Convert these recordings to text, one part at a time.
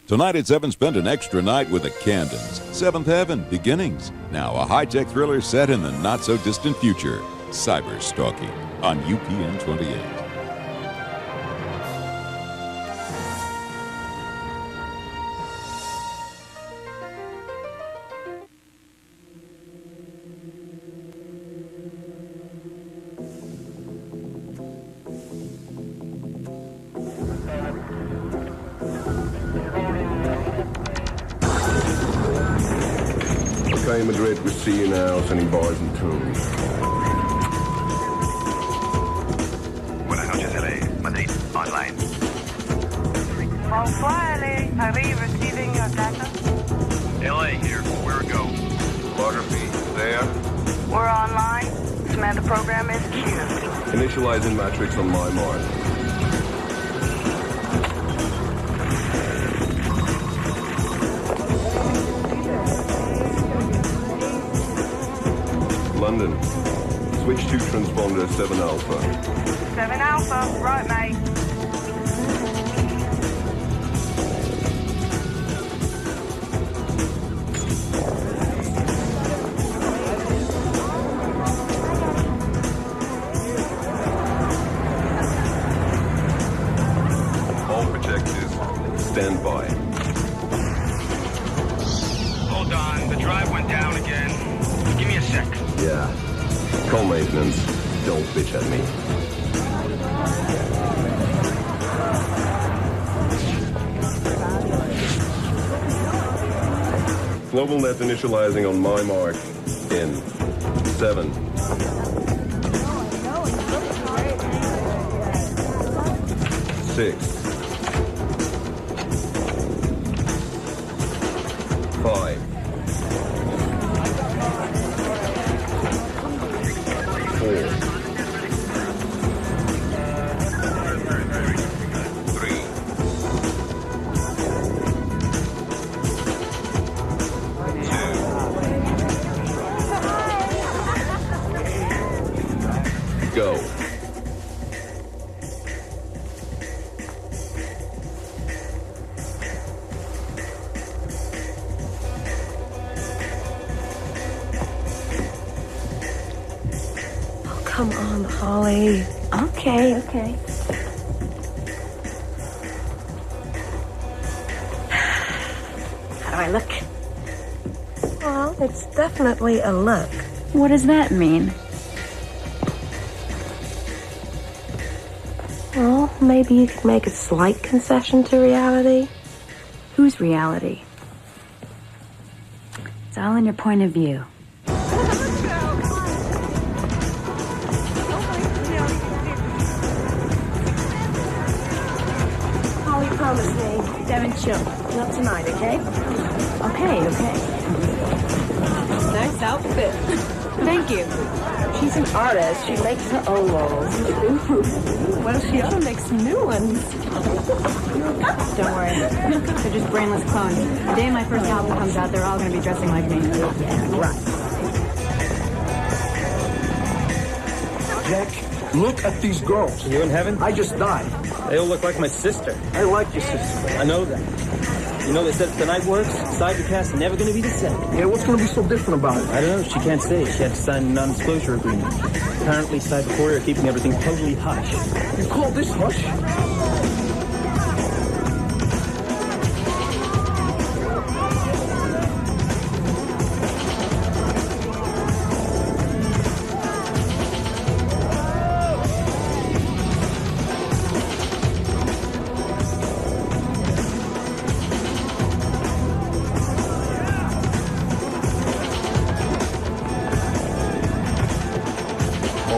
Tonight at 7, spend an extra night with the Camdens. Seventh Heaven, Beginnings. Now a high-tech thriller set in the not-so-distant future. Cyberstalking on UPN 28. Okay, Madrid, we'll see you now. Sending bars and tunes. Buenas noches, LA. Madrid, online. Bonsoir, LA. Are we receiving your data? LA here. Where to go? Photography, there. We're online. Command the program is queued. Initializing matrix on my mark. London. Switch to transponder 7 Alpha. 7 Alpha. Right, mate. All projectors, stand by. Hold on. The drive went down again. Give me a sec. Yeah. Call maintenance. Don't bitch at me. Global net initializing on my mark. In 7. 6. 5. 4. 3. 2. Go. Come on, Holly. Okay. How do I look? Well, it's definitely a look. What does that mean? Well, maybe you could make a slight concession to reality. Whose reality? It's all in your point of view. Holly promised me. Devin, chill. Not tonight, okay? Okay. Nice outfit. Thank you. She's an artist. She makes her own walls. Well, she ought to make some new ones. Don't worry. They're just brainless clones. The day my first album comes out, they're all going to be dressing like me. Yeah, right. Jack, look at these girls. You in heaven? I just died. They all look like my sister. I like your sister. I know that. You know they said if the night works, Cybercast is never going to be the same. Yeah, what's going to be so different about it? I don't know. She can't say. She had to sign a non-disclosure agreement. Apparently, Cybercore are keeping everything totally hush. You call this hush?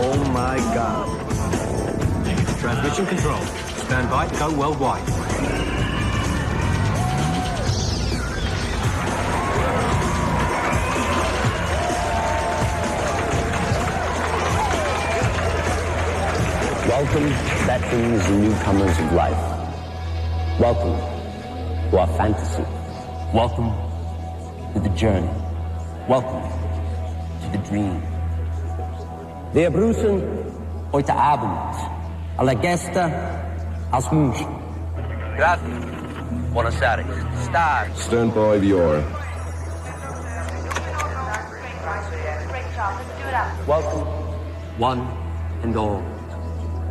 Oh my God. Transmission control. Stand by, go worldwide. Welcome, veterans and newcomers of life. Welcome to our fantasy. Welcome to the journey. Welcome to the dream. Wir begrüßen heute Abend alle Gäste aus München. Gracias. Buenos Aires. Start. Stand by VR. Welcome, one and all,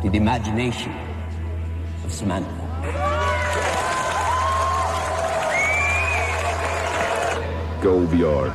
to the imagination of Samantha. Go VR.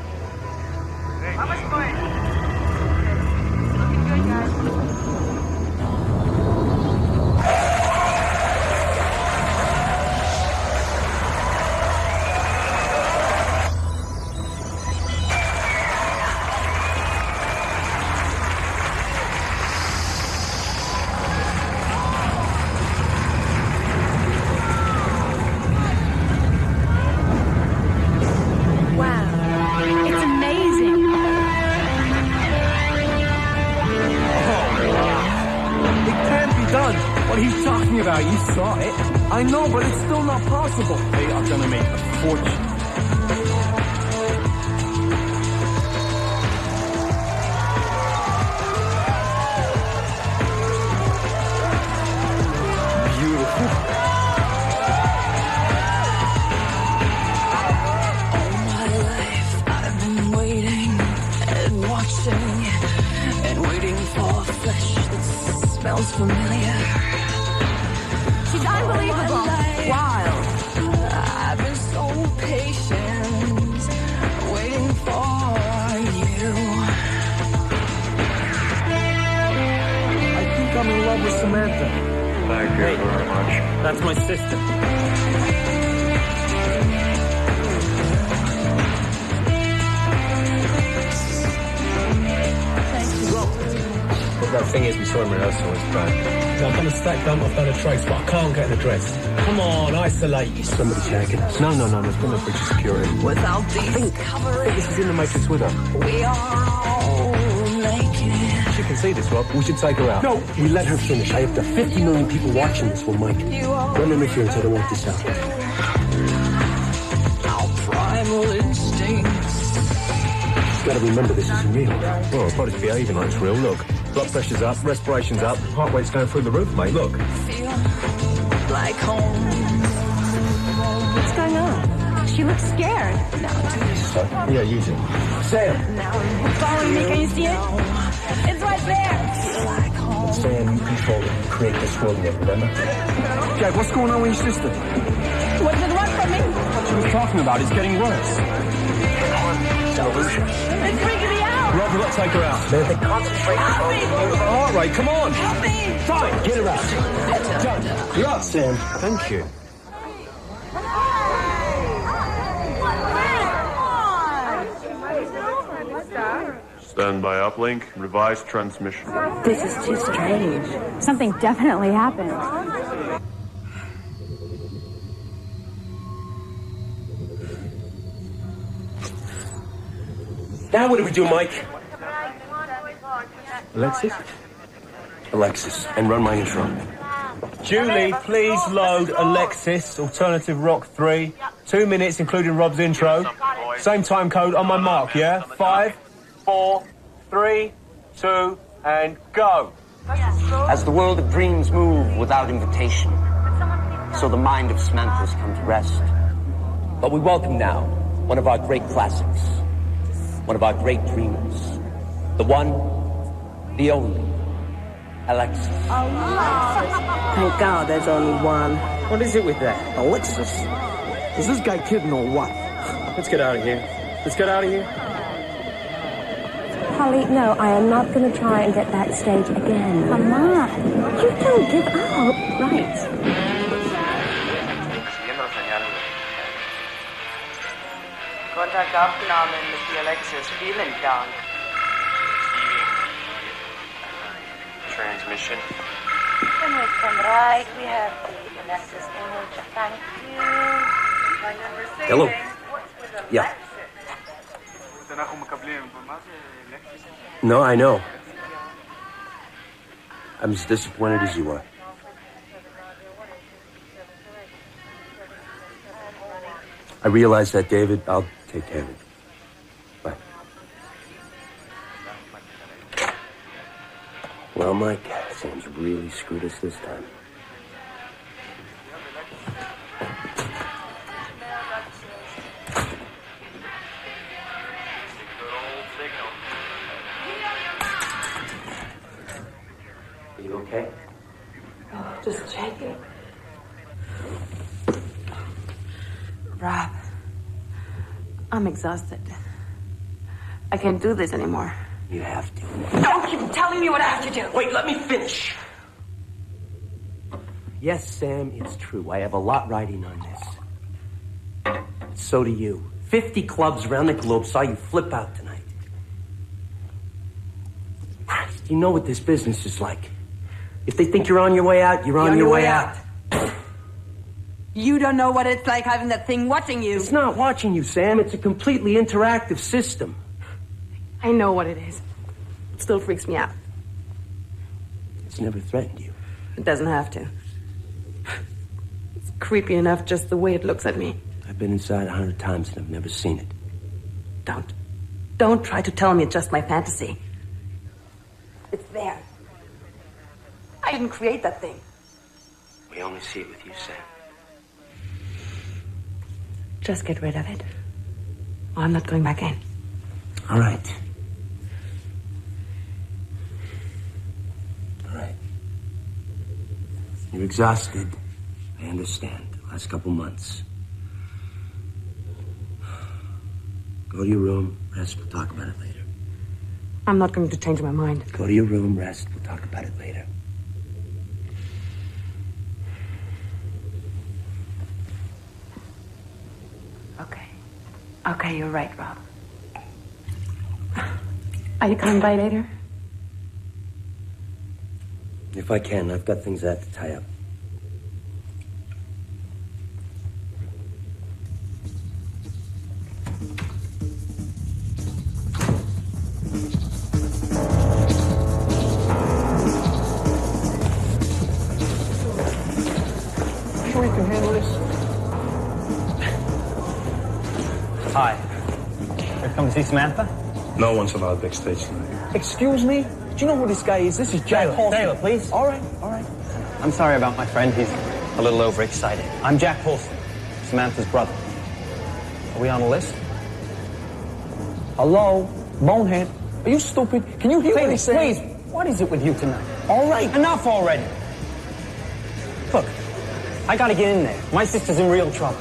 You saw it. I know, but it's still not possible. They are gonna make a fortune. Beautiful. All my life I've been waiting and watching and waiting for flesh that smells familiar. She's unbelievable. Wild. I've been so patient, waiting for you. I think I'm in love with Samantha. Thank you very much. That's my sister. That thing is, we saw him rehearsal, it's bad. I've done a stack dump, I've done a trace, but I can't get an address. Come on, isolate. Somebody's checking us. No, there's been a breach of security. Without these I think this is in the Matrix with her. we are all naked. She can see this, Rob. We should take her out. No, we let her finish. I have the 50 million people watching this one, Mike. You are Don't interfere, I don't want this out. our primal instincts. You gotta remember this isn't real. Well, our body's behaving like it's real, look. Blood pressure's up, respiration's up, heart rate's going through the roof, mate, look. Feel like home. What's going on? She looks scared. Yeah, use it. Sam! Following me, can you see it? It's right there. Sam, you control it. Create this world again, remember? Jack, what's going on with your sister? What did it want from me? What she was talking about is getting worse. Delusion. It's freaking me out. Rob, let's take her out. Man, they concentrate on Her heart rate, come on. Help me. Fine, get her out. Done. You're up, Sam. Thank you. Stand by uplink. Revised transmission. This is too strange. Something definitely happened. Now what do we do, Mike? Alexis, and run my intro. Julie, please load Alexis, Alternative Rock 3. 2 minutes, including Rob's intro. Same time code on my mark, yeah? 5, 4, 3, 2, and go. As the world of dreams move without invitation, so the mind of Samantha's come to rest. But we welcome now one of our great classics, one of our great dreamers, the one, the only, Alexis. Thank God there's only one. What is it with that? Alexis? Is this guy kidding or what? Let's get out of here. Let's get out of here. Holly, no, I am not going to try and get backstage again. Come on. You don't give up. Right. Kontaktaufnahme mit die Alexis. Vielen Dank. Transmission. When we come right, we have the Alexis image. Thank you. Hello. Yeah. No, I know. I'm as disappointed as you are. I realize that, David. I'll take care of it. Bye. Well, Mike, Sam's really screwed us this time. Rob, I'm exhausted. I can't do this anymore. You have to. Don't keep telling me what I have to do. Wait, let me finish. Yes, Sam, it's true. I have a lot riding on this. So do you. 50 clubs around the globe saw you flip out tonight. Christ, you know what this business is like. If they think you're on your way out, you're on your way out. You don't know what it's like having that thing watching you. It's not watching you, Sam. It's a completely interactive system. I know what it is. It still freaks me out. It's never threatened you. It doesn't have to. It's creepy enough just the way it looks at me. I've been inside 100 times and I've never seen it. Don't try to tell me it's just my fantasy. It's there. I didn't create that thing. We only see it with you, Sam. Just get rid of it. Or I'm not going back in. All right. All right. You're exhausted. I understand. The last couple months. Go to your room, rest. We'll talk about it later. I'm not going to change my mind. Go to your room, rest. We'll talk about it later. Okay, you're right, Rob. Are you coming by later? If I can, I've got things I have to tie up. Sure you can handle this? Hi. You've come to see Samantha? No one's allowed backstage tonight. Excuse me? Do you know who this guy is? This is Jack Paulson. Taylor, please. All right. I'm sorry about my friend. He's a little overexcited. I'm Jack Paulson, Samantha's brother. Are we on the list? Hello? Bonehead? Are you stupid? Can you hear what he's saying? Please, what is it with you tonight? All right. Enough already. Look, I gotta get in there. My sister's in real trouble.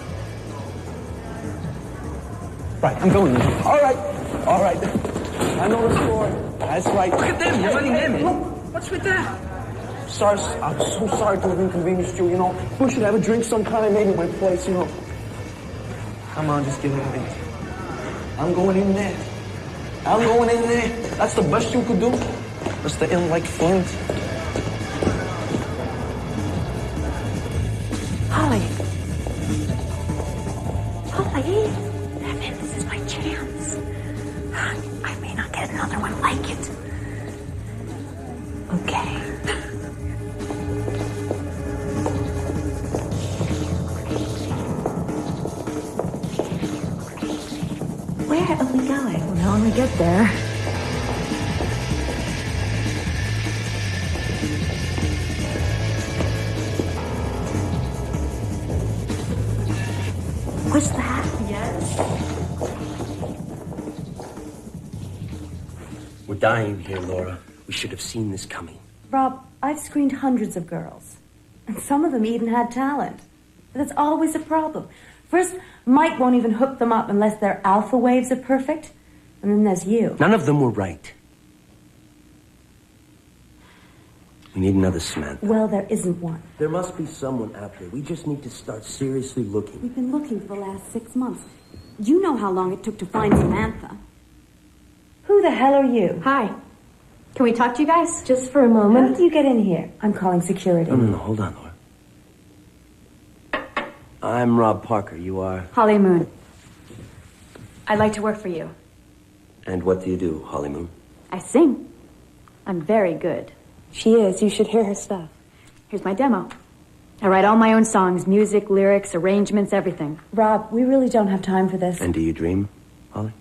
Right, I'm going in. All right. I know the score. That's right. Look at them. You're letting them in. Look, what's with that? Sorry, I'm so sorry to have inconvenienced you, you know. We should have a drink sometime, maybe my place, you know. Come on, just get in there. I'm going in there. That's the best you could do. That's the ill like Flint. Holly. This is my chance. I may not get another one like it. Okay. Where are we going? Well, when we get there. What's that? Yes. We're dying here, Laura. We should have seen this coming. Rob, I've screened hundreds of girls. And some of them even had talent. But that's always a problem. First, Mike won't even hook them up unless their alpha waves are perfect. And then there's you. None of them were right. We need another Samantha. Well, there isn't one. There must be someone out there. We just need to start seriously looking. We've been looking for the last 6 months. You know how long it took to find Samantha. Who the hell are you? Hi. Can we talk to you guys? Just for a moment. How do you get in here? I'm calling security. No, hold on, Laura. I'm Rob Parker. You are? Holly Moon. I'd like to work for you. And what do you do, Holly Moon? I sing. I'm very good. She is. You should hear her stuff. Here's my demo. I write all my own songs, music, lyrics, arrangements, everything. Rob, we really don't have time for this. And do you dream, Holly?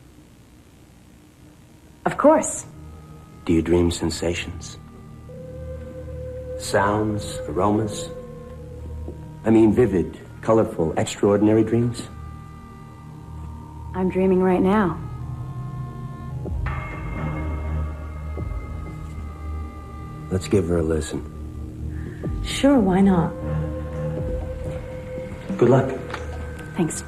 Of course. Do you dream sensations? Sounds, aromas? I mean, vivid, colorful, extraordinary dreams? I'm dreaming right now. Let's give her a listen. Sure, why not? Good luck. Thanks.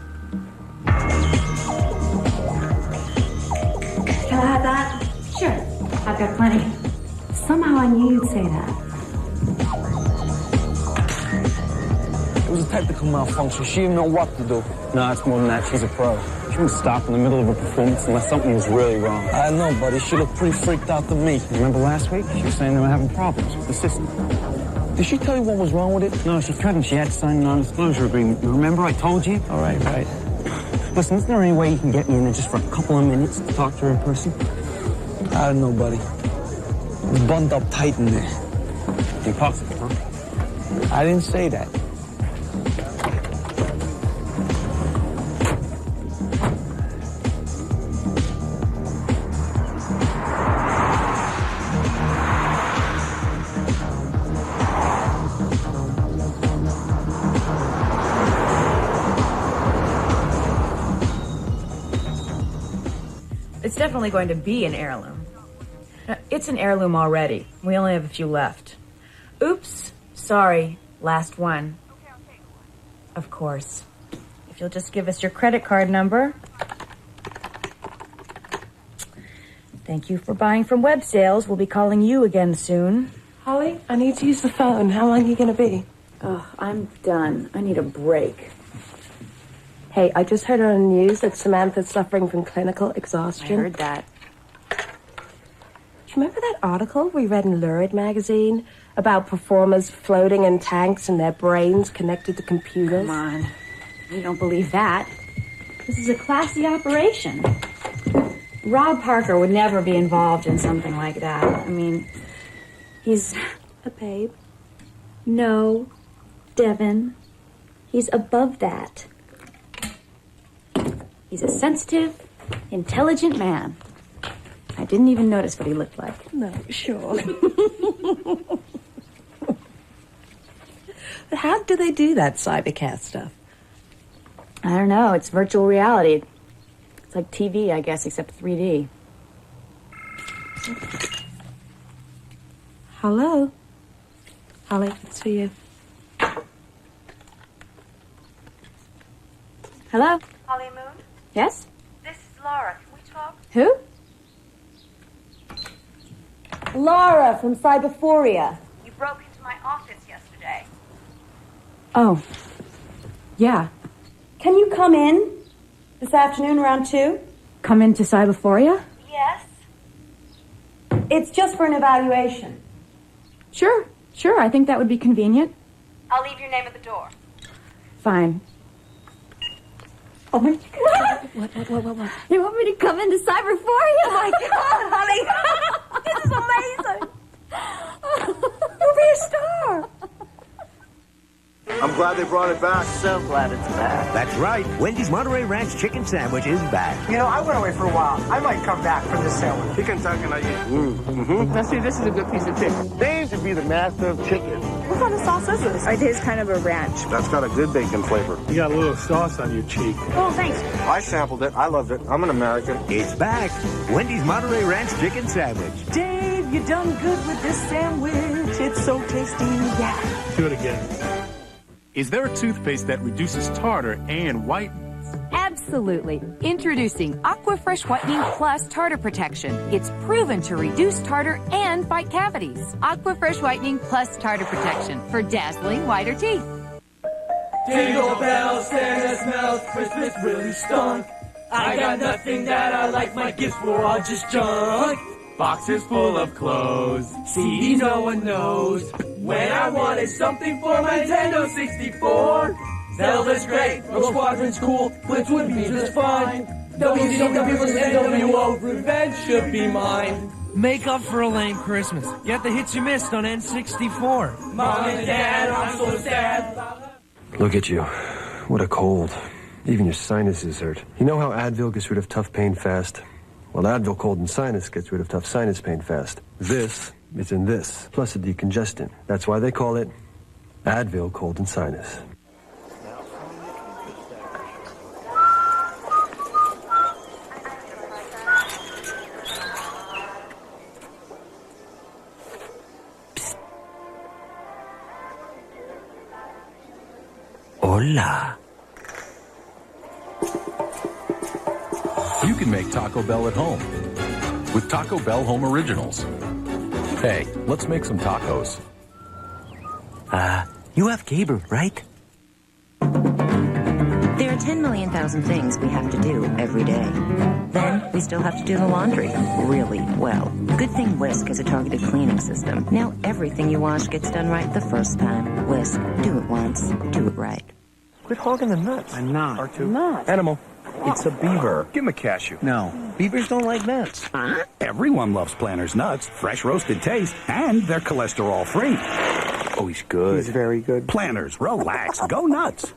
I have that? Sure. I've got plenty. Somehow I knew you'd say that. It was a technical malfunction. She didn't know what to do. No, it's more than that. She's a pro. She wouldn't stop in the middle of a performance unless something was really wrong. I know, buddy. She looked pretty freaked out to me. Remember last week? She was saying they were having problems with the system. Did she tell you what was wrong with it? No, she couldn't. She had to sign a non-disclosure agreement. You remember I told you? All right. Listen, is there any way you can get me in there just for a couple of minutes to talk to her in person? I don't know, buddy. It was bunned up tight in there. Impossible, huh? I didn't say that. It's definitely going to be an heirloom. It's an heirloom already. We only have a few left. Oops. Sorry. Last one. Of course. If you'll just give us your credit card number. Thank you for buying from web sales. We'll be calling you again soon. Holly, I need to use the phone. How long are you going to be? Oh, I'm done. I need a break. Hey, I just heard on the news that Samantha's suffering from clinical exhaustion. I heard that. Do you remember that article we read in Lurid magazine about performers floating in tanks and their brains connected to computers? Come on. You don't believe that. This is a classy operation. Rob Parker would never be involved in something like that. I mean, he's a babe. No, Devin. He's above that. He's a sensitive, intelligent man. I didn't even notice what he looked like. No, sure. But how do they do that cybercast stuff? I don't know. It's virtual reality. It's like TV, I guess, except 3D. Hello? Holly, it's for you. Hello? Holly Moon? Yes? This is Laura. Can we talk? Who? Laura from Cyberphoria. You broke into my office yesterday. Oh. Yeah. Can you come in this afternoon around 2? Come into Cyberphoria? Yes. It's just for an evaluation. Sure. I think that would be convenient. I'll leave your name at the door. Fine. Oh my God. What? You want me to come into Cyberphoria? Oh my God, honey. This is amazing. You'll be a star. I'm glad they brought it back. So glad it's back. That's right. Wendy's Monterey Ranch Chicken Sandwich is back. You know, I went away for a while. I might come back for this sandwich. Chicken taco. Now, see, this is a good piece of chicken. Dave should be the master of chicken. What kind of sauce is this? It is kind of a ranch. That's got a good bacon flavor. You got a little sauce on your cheek. Oh, thanks. I sampled it. I loved it. I'm an American. It's back. Wendy's Monterey Ranch Chicken Sandwich. Dave, you done good with this sandwich. It's so tasty. Yeah. Do it again. Is there a toothpaste that reduces tartar and whitens? Absolutely. Introducing Aquafresh Whitening Plus Tartar Protection. It's proven to reduce tartar and fight cavities. Aquafresh Whitening Plus Tartar Protection for dazzling whiter teeth. Jingle bells, Santa smells, Christmas really stunk. I got nothing that I like, my gifts were all just junk. Boxes full of clothes, CDs no one knows. When I wanted something for my Nintendo 64, Zelda's great, Rogue Squadron's cool, Blitz would be just fine. WCW vs. NWO, revenge should be mine. Make up for a lame Christmas. Get the hits you missed on N64. Mom and Dad, I'm so sad. Look at you. What a cold. Even your sinuses hurt. You know how Advil gets rid of tough pain fast? Well, Advil cold and sinus gets rid of tough sinus pain fast. This is in this, plus a decongestant. That's why they call it Advil cold and sinus. Hola. You can make Taco Bell at home. with Taco Bell Home Originals. Hey, let's make some tacos. You have cable, right? There are 10 million thousand things we have to do every day. Then we still have to do the laundry really well. Good thing Whisk has a targeted cleaning system. Now everything you wash gets done right the first time. Whisk, do it once, do it right. Quit hogging the nuts. I'm not. R2. Not. Animal. It's a beaver. Give him a cashew. No. Beavers don't like nuts. Everyone loves Planters nuts. Fresh roasted taste, and they're cholesterol free. Oh, he's good. He's very good. Planters, relax, go nuts.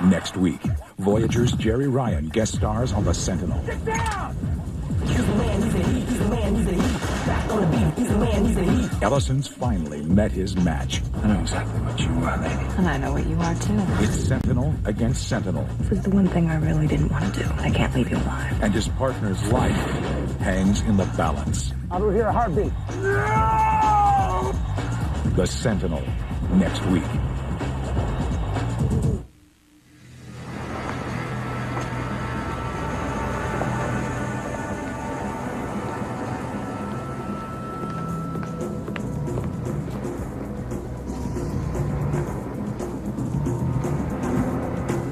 Next week, Voyager's Jerry Ryan guest stars on The Sentinel. Get down! He's the man, he's a he, he's the man, he's a he. Back on the beat, he's the man, he's a he. Ellison's finally met his match. I know exactly what you are, lady. And I know what you are, too. It's Sentinel against Sentinel. This is the one thing I really didn't want to do. I can't leave you alive. And his partner's life hangs in the balance. I don't hear a heartbeat. No! The Sentinel, next week.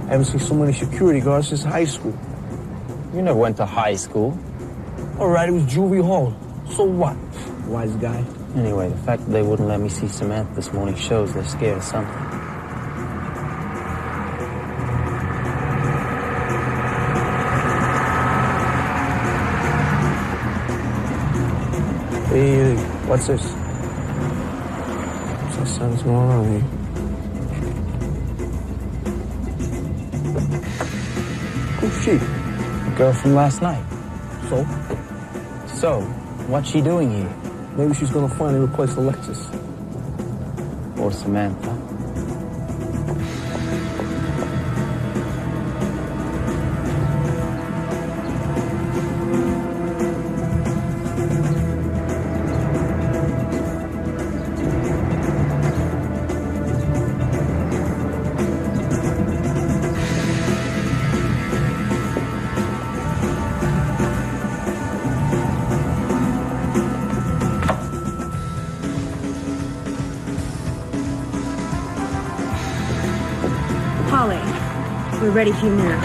I haven't seen so many security guards since high school. You never went to high school. All right, it was juvie hall. So what? Wise guy. Anyway, the fact that they wouldn't let me see Samantha this morning shows they're scared of something. Hey, what's this? What's that sounds going on here? Who's she? The girl from last night. So? So, what's she doing here? Maybe she's gonna finally replace Alexis. Or Samantha. Holly, we're ready for you now.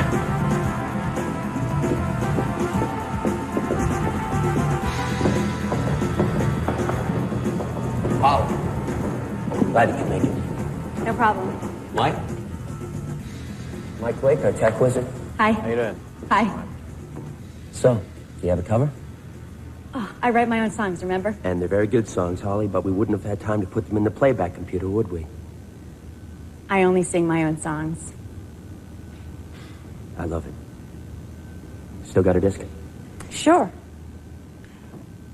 Holly. Glad you can make it. No problem. Mike? Mike Blake, our tech wizard. Hi. How you doing? Hi. So, do you have a cover? Oh, I write my own songs, remember? And they're very good songs, Holly, but we wouldn't have had time to put them in the playback computer, would we? I only sing my own songs. I love it. Still got a disc? Sure.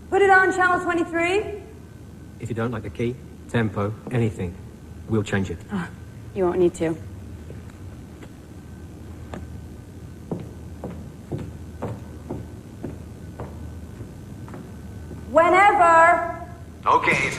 Put it on channel 23. If you don't like the key, tempo, anything, we'll change it. Oh, you won't need to. Whenever. Okay.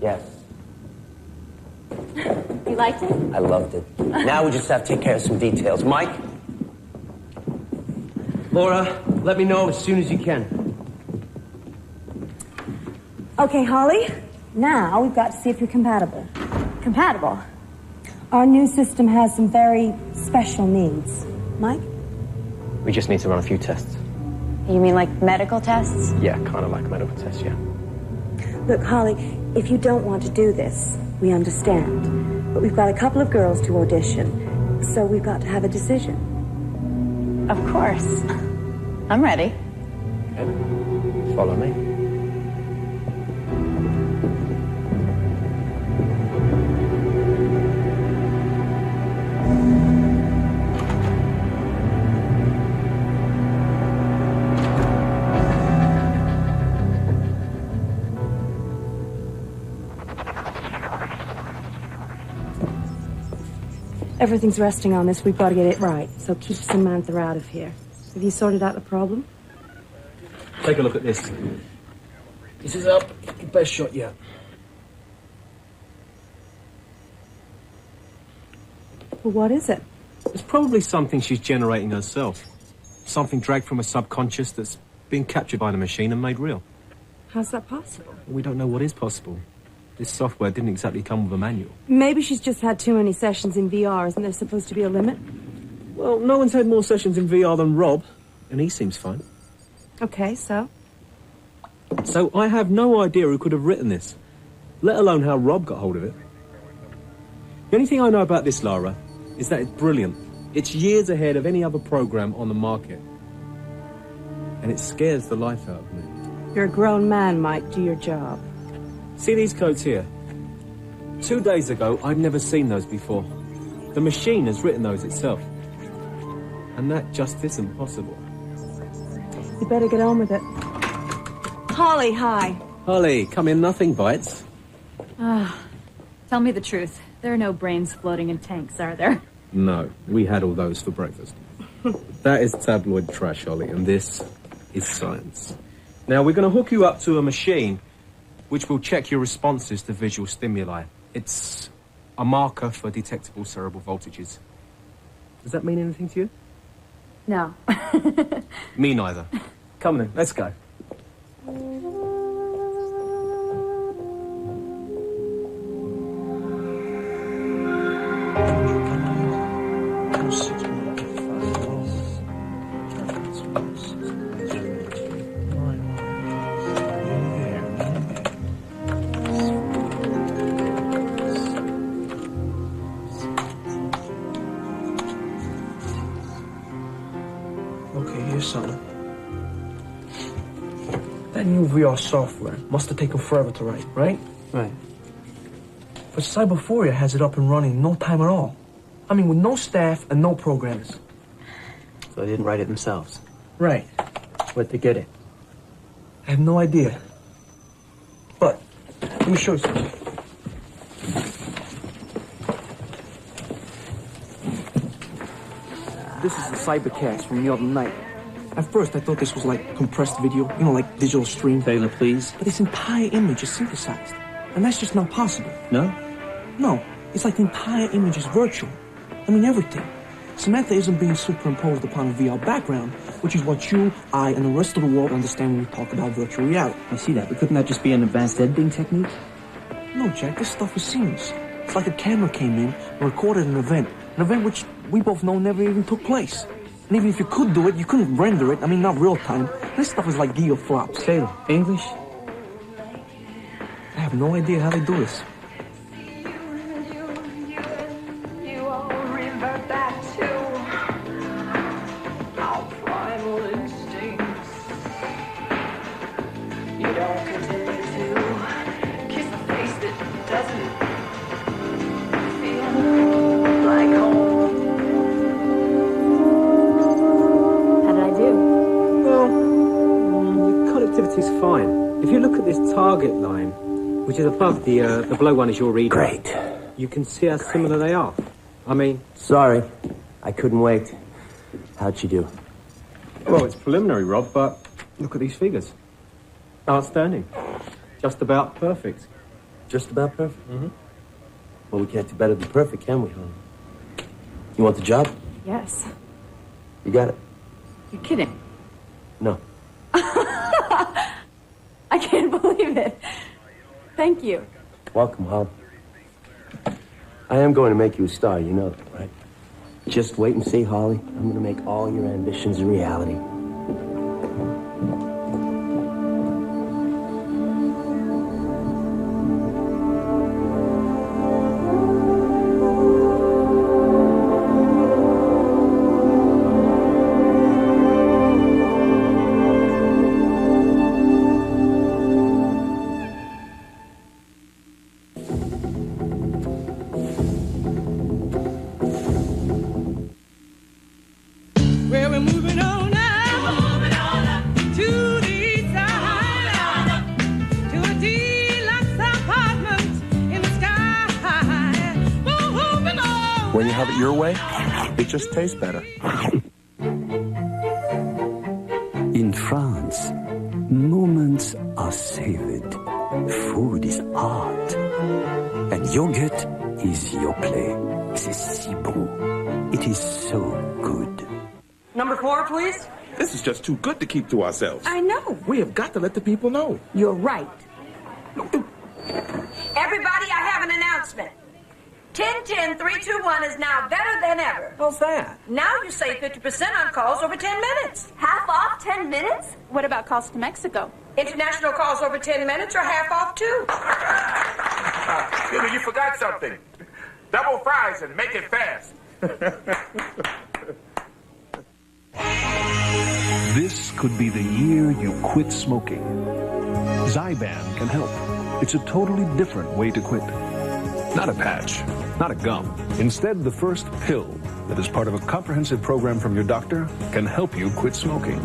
Yes. You liked it? I loved it. Now we just have to take care of some details. Mike? Laura, let me know as soon as you can. Okay, Holly. Now we've got to see if you're compatible. Compatible? Our new system has some very special needs. Mike? We just need to run a few tests. You mean like medical tests? Yeah, kind of like medical tests, yeah. Look, Holly, if you don't want to do this, we understand. But we've got a couple of girls to audition, so we've got to have a decision. Of course. I'm ready. Okay. Follow me. Everything's resting on this. We've got to get it right. So keep Samantha out of here. Have you sorted out the problem? Take a look at this. This is our best shot yet. Well, what is it? It's probably something she's generating herself. Something dragged from her subconscious that's been captured by the machine and made real. How's that possible? We don't know what is possible. This software didn't exactly come with a manual. Maybe she's just had too many sessions in VR. Isn't there supposed to be a limit? Well, no one's had more sessions in VR than Rob, and he seems fine. Okay, so? So I have no idea who could have written this, let alone how Rob got hold of it. The only thing I know about this, Lara, is that it's brilliant. It's years ahead of any other program on the market. And it scares the life out of me. You're a grown man, Mike. Do your job. See these codes here? 2 days ago, I'd never seen those before. The machine has written those itself. And that just isn't possible. You better get on with it. Holly, hi. Holly, come in, nothing bites. Tell me the truth. There are no brains floating in tanks, are there? No, we had all those for breakfast. That is tabloid trash, Holly, and this is science. Now, we're going to hook you up to a machine which will check your responses to visual stimuli. It's a marker for detectable cerebral voltages. Does that mean anything to you? No. Me neither. Come then, let's go. That new VR software must have taken forever to write, right? Right. But Cyberphoria has it up and running in no time at all. I mean, with no staff and no programmers. So they didn't write it themselves? Right. Where'd they get it? I have no idea. But, let me show you something. This is the Cybercast from the other night. At first, I thought this was like compressed video, you know, like digital stream. Taylor, please. But this entire image is synthesized. And that's just not possible. No? No. It's like the entire image is virtual. I mean, everything. Samantha isn't being superimposed upon a VR background, which is what you, I, and the rest of the world understand when we talk about virtual reality. I see that, but couldn't that just be an advanced editing technique? No, Jack, this stuff is seamless. It's like a camera came in and recorded an event which we both know never even took place. And even if you could do it, you couldn't render it. I mean, not real time. This stuff is like gear flops. Taylor, English? I have no idea how they do this. You all revert back to our primal instincts. You don't continue to kiss a face that doesn't feel like home. Connectivity's fine. If you look at this target line, which is above the below one is your reader. Great. You can see how similar they are. I mean... Sorry, I couldn't wait. How'd you do? Well, it's preliminary, Rob, but look at these figures. Outstanding. Just about perfect. Just about perfect? Mm-hmm. Well, we can't do better than perfect, can we, hon? You want the job? Yes. You got it? You're kidding. No. I can't believe it. Thank you. Welcome, Holly. I am going to make you a star, you know that, right? Just wait and see, Holly. I'm going to make all your ambitions a reality. When you have it your way, it just tastes better. In France, moments are savored. Food is art. And yogurt is your play. C'est si bon. It is so good. Number 4, please. This is just too good to keep to ourselves. I know. We have got to let the people know. You're right. Everybody, I have an announcement. 10-10-3-2-1 is now better than ever. How's that? Now you save 50% on calls over 10 minutes. Half off 10 minutes? What about calls to Mexico? International calls over 10 minutes are half off too. You forgot something. Double fries and make it fast. This could be the year you quit smoking. Zyban can help. It's a totally different way to quit. Not a patch, not a gum. Instead, the first pill that is part of a comprehensive program from your doctor can help you quit smoking.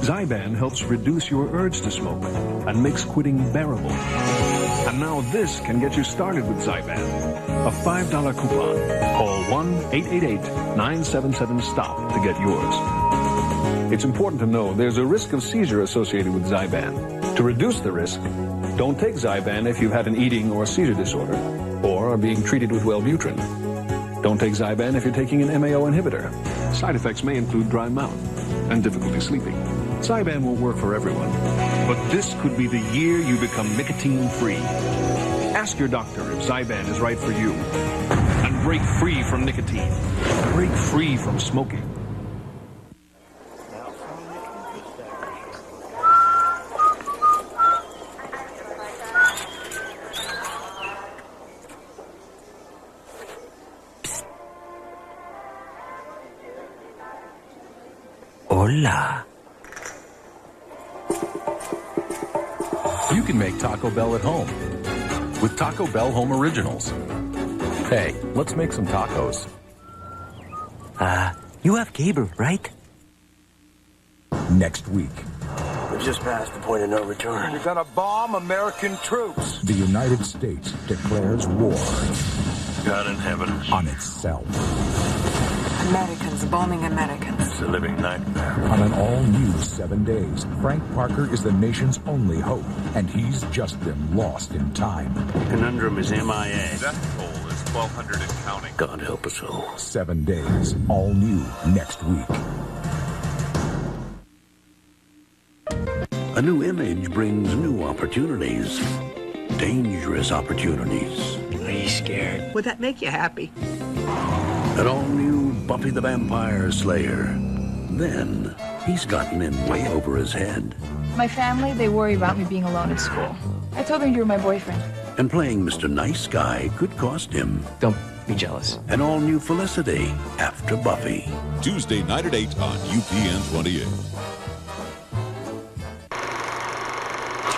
Zyban helps reduce your urge to smoke and makes quitting bearable. And now this can get you started with Zyban. A $5 coupon. Call 1-888-977-STOP to get yours. It's important to know there's a risk of seizure associated with Zyban. To reduce the risk, don't take Zyban if you've had an eating or seizure disorder or are being treated with Wellbutrin. Don't take Zyban if you're taking an MAO inhibitor. Side effects may include dry mouth and difficulty sleeping. Zyban won't work for everyone, but this could be the year you become nicotine-free. Ask your doctor if Zyban is right for you. And break free from nicotine. Break free from smoking. Hola. You can make Taco Bell at home with Taco Bell Home Originals. Hey, let's make some tacos. You have cable, right? Next week, We've just passed the point of no return. You're gonna bomb American troops. the United States declares war God in heaven. on itself. Americans bombing Americans. It's a living nightmare. On an all-new 7 days, Frank Parker is the nation's only hope, and he's just been lost in time. Conundrum is MIA. Death toll is 1,200 and counting. God help us all. 7 days, all new next week. A new image brings new opportunities. Dangerous opportunities. Are you scared? Would that make you happy? An all-new Buffy the Vampire Slayer. Then, he's gotten in way over his head. My family, they worry about me being alone at school. I told them you were my boyfriend. And playing Mr. Nice Guy could cost him. Don't be jealous. An all-new Felicity after Buffy. Tuesday night at 8 on UPN 28.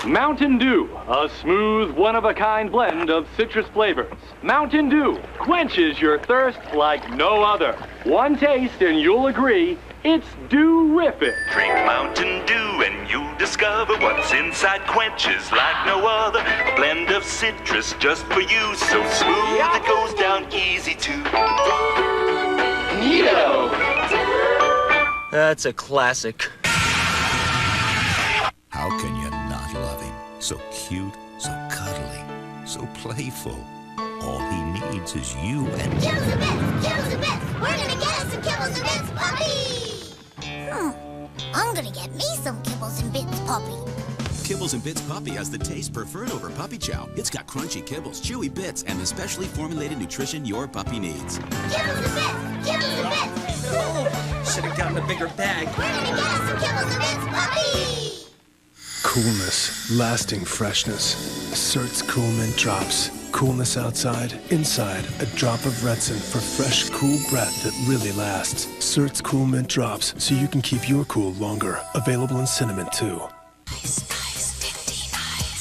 Mountain Dew, a smooth, one-of-a-kind blend of citrus flavors. Mountain Dew quenches your thirst like no other. One taste and you'll agree, it's dew-rific. Drink Mountain Dew and you'll discover what's inside quenches like no other. A blend of citrus just for you, so smooth it goes down easy too. Neato! That's a classic. How can you not love him? So cute, so cuddly. so playful. All he needs is you and... Kibbles and Bits! Kibbles and Bits! We're gonna get us some Kibbles and Bits, puppy! I'm gonna get me some Kibbles and Bits, puppy. Kibbles and Bits Puppy has the taste preferred over Puppy Chow. It's got crunchy kibbles, chewy bits, and the specially formulated nutrition your puppy needs. Kibbles and Bits! Kibbles and Bits! No! Should have gotten a bigger bag. We're gonna get us some Kibbles and Bits, puppy! Coolness, lasting freshness. Cert's Cool Mint Drops. Coolness outside, inside, a drop of Retsin for fresh, cool breath that really lasts. Cert's Cool Mint Drops, so you can keep your cool longer. Available in cinnamon, too.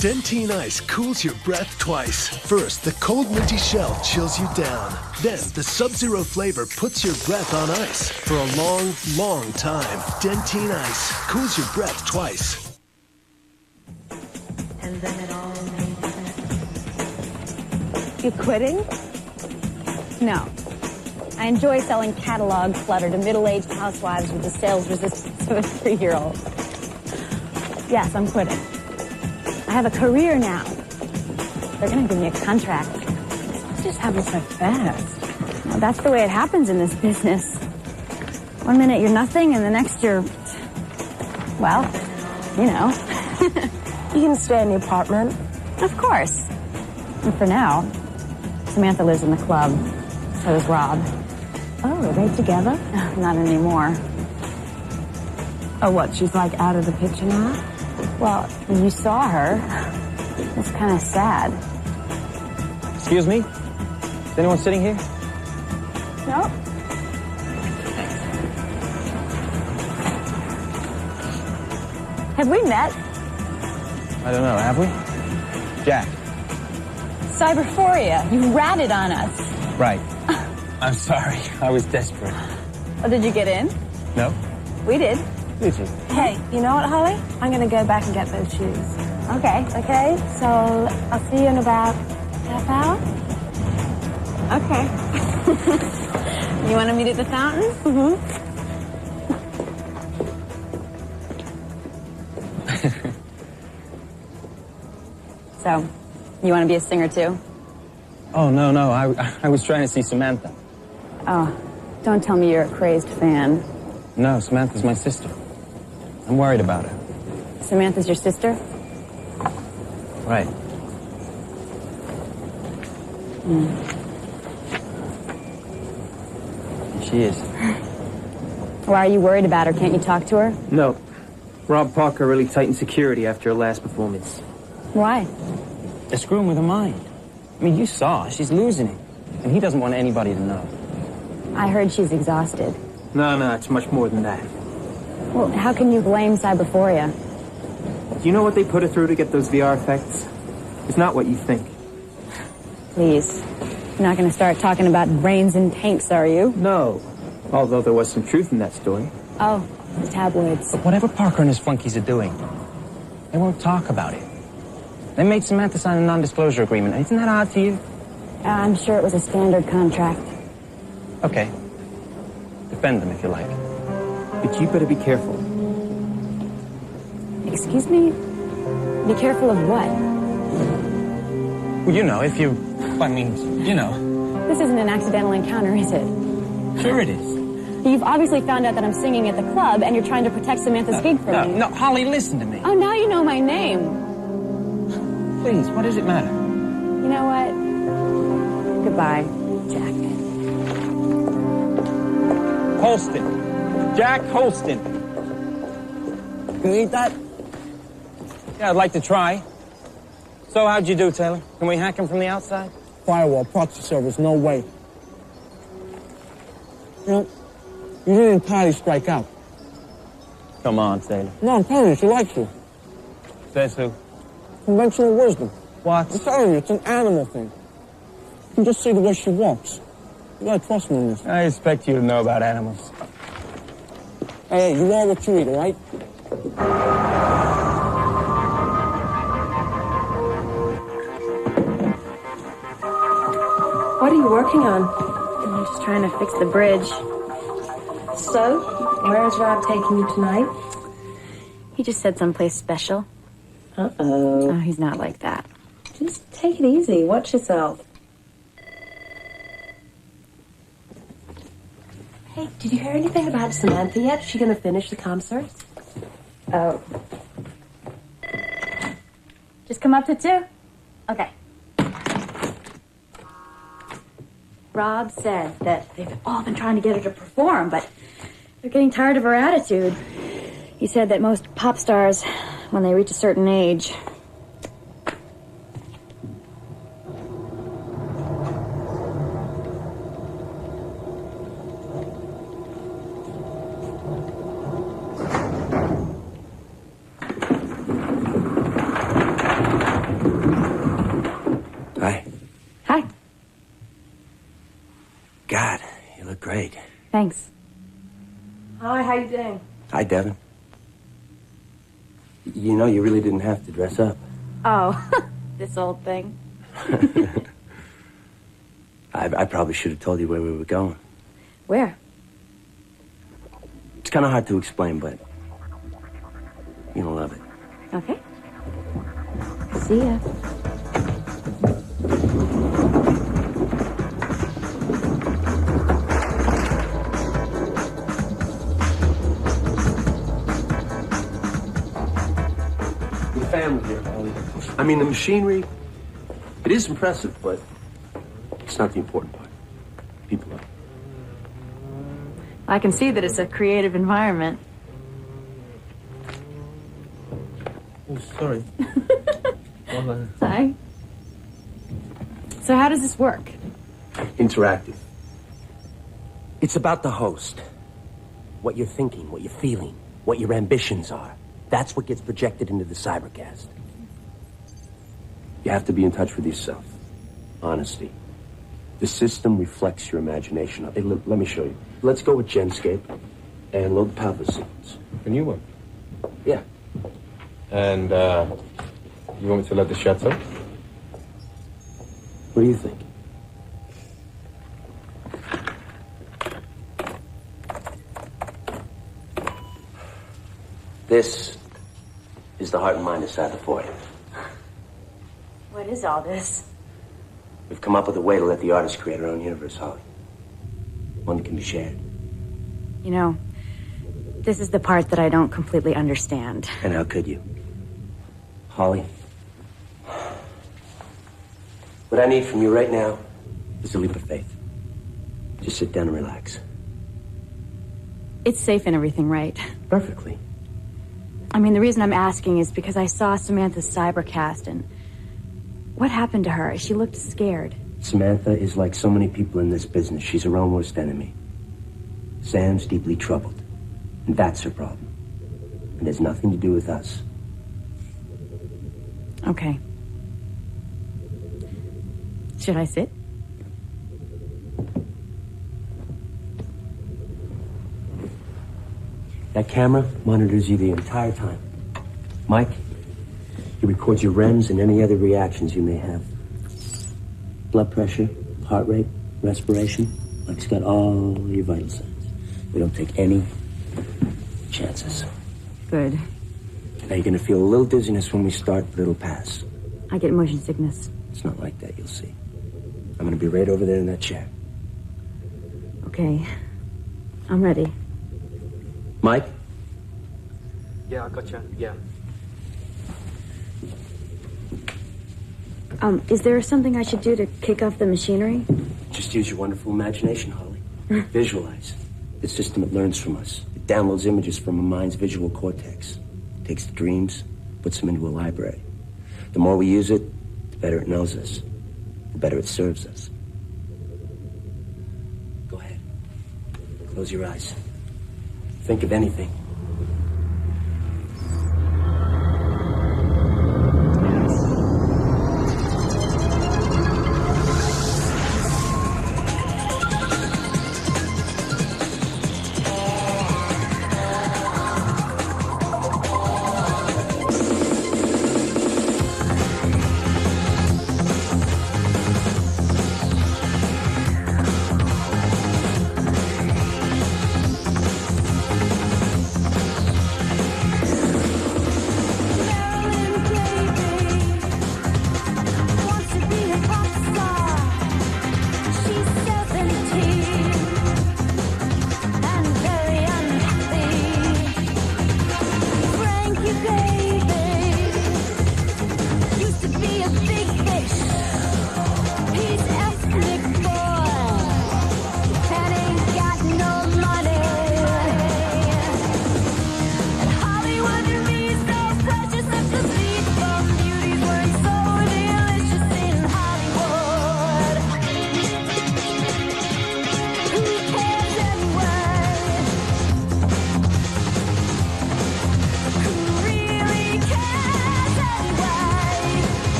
Dentine Ice cools your breath twice. First, the cold minty shell chills you down. Then, the Sub-Zero flavor puts your breath on ice for a long, long time. Dentine Ice cools your breath twice. And then it all made sense. You quitting? No. I enjoy selling catalog clutter to middle-aged housewives with the sales resistance of a 3-year-old. Yes, I'm quitting. I have a career now. They're gonna give me a contract. This just happens so fast. Well, that's the way it happens in this business. One minute you're nothing, and the next you're... well, you know. You can stay in the apartment. Of course. And for now, Samantha lives in the club. So does Rob. Oh, are they together? Not anymore. Oh, what, she's like out of the picture now? Well, you saw her. It's kind of sad. Excuse me? Is anyone sitting here? No. Have we met? I don't know, have we? Jack. Cyberphoria. You ratted on us. Right. I'm sorry. I was desperate. Oh, did you get in? No? We did. Did you? Hey, you know what, Holly? I'm gonna go back and get those shoes. Okay. Okay, so I'll see you in about half hour? Okay. You want to meet at the fountain? Mm-hmm. So, you want to be a singer too? Oh, no. I was trying to see Samantha. Oh, don't tell me you're a crazed fan. No, Samantha's my sister. I'm worried about her. Samantha's your sister? Right. She is. Why are you worried about her? Can't you talk to her? No. Rob Parker really tightened security after her last performance. Why? They're screwing with her mind. I mean, you saw, she's losing it. And he doesn't want anybody to know. I heard she's exhausted. No, it's much more than that. Well, how can you blame Cyberphoria? Do you know what they put her through to get those VR effects? It's not what you think. Please. You're not going to start talking about brains and tanks, are you? No. Although there was some truth in that story. Oh, the tabloids. But whatever Parker and his flunkies are doing, they won't talk about it. They made Samantha sign a non-disclosure agreement. Isn't that odd to you? I'm sure it was a standard contract. Okay. Defend them if you like. But you better be careful. Excuse me? Be careful of what? Well, you know, if you... I mean, you know. This isn't an accidental encounter, is it? Sure it is. You've obviously found out that I'm singing at the club, and you're trying to protect Samantha's gig from me. No, Holly, listen to me. Oh, now you know my name. Please, what does it matter? You know what? Goodbye, Jack. Holston. Jack Holston. Can you eat that? Yeah, I'd like to try. So how'd you do, Taylor? Can we hack him from the outside? Firewall, proxy servers, no way. You know, you didn't entirely strike out. Come on, Taylor. No, I'm telling you, she likes you. Says who? Conventional wisdom. What? I'm telling you, it's an animal thing. You can just see the way she walks. You gotta trust me in this. I expect you to know about animals. Hey, you are what you eat, all right? What are you working on? I'm just trying to fix the bridge. So, where is Rob taking you tonight? He just said someplace special. Uh-oh. Oh, he's not like that. Just take it easy. Watch yourself. Hey, did you hear anything about Samantha yet? Is she going to finish the concert? Oh. Just come up to 2? Okay. Rob said that they've all been trying to get her to perform, but they're getting tired of her attitude. He said that most pop stars, when they reach a certain age... Hi. Hi. God, you look great. Thanks. Hi, how you doing? Hi, Devin. You know, you really didn't have to dress up. Oh, this old thing. I probably should have told you where we were going. Where? It's kind of hard to explain, but you'll love it. Okay. See ya. Family here, Holly. I mean, the machinery, it is impressive, but it's not the important part. People are. I can see that it's a creative environment. Oh, sorry. Hi. So how does this work? Interactive. It's about the host. What you're thinking, what you're feeling, what your ambitions are. That's what gets projected into the cybercast. You have to be in touch with yourself. Honesty. The system reflects your imagination. Hey, let me show you. Let's go with Genscape and load the power sequence. The new one? Yeah. And, you want me to let the shutter? What do you think? This is the heart and mind of Cyber. What is all this? We've come up with a way to let the artist create her own universe, Holly. One that can be shared. You know, this is the part that I don't completely understand. And how could you? Holly, what I need from you right now is a leap of faith. Just sit down and relax. It's safe and everything, right? Perfectly. I mean, the reason I'm asking is because I saw Samantha's cybercast, and what happened to her? She looked scared. Samantha is like so many people in this business. She's her own worst enemy. Sam's deeply troubled, and that's her problem. It has nothing to do with us. Okay. Should I sit? That camera monitors you the entire time. Mike, he records your REMs and any other reactions you may have. Blood pressure, heart rate, respiration. Mike's got all your vital signs. We don't take any chances. Good. Now, you're going to feel a little dizziness when we start, but it'll pass. I get motion sickness. It's not like that, you'll see. I'm going to be right over there in that chair. Okay. I'm ready. Mike? Yeah, I gotcha. Yeah. Is there something I should do to kick off the machinery? Just use your wonderful imagination, Holly. Visualize. The system, it learns from us. It downloads images from a mind's visual cortex. It takes the dreams, puts them into a library. The more we use it, the better it knows us. The better it serves us. Go ahead. Close your eyes. Think of anything.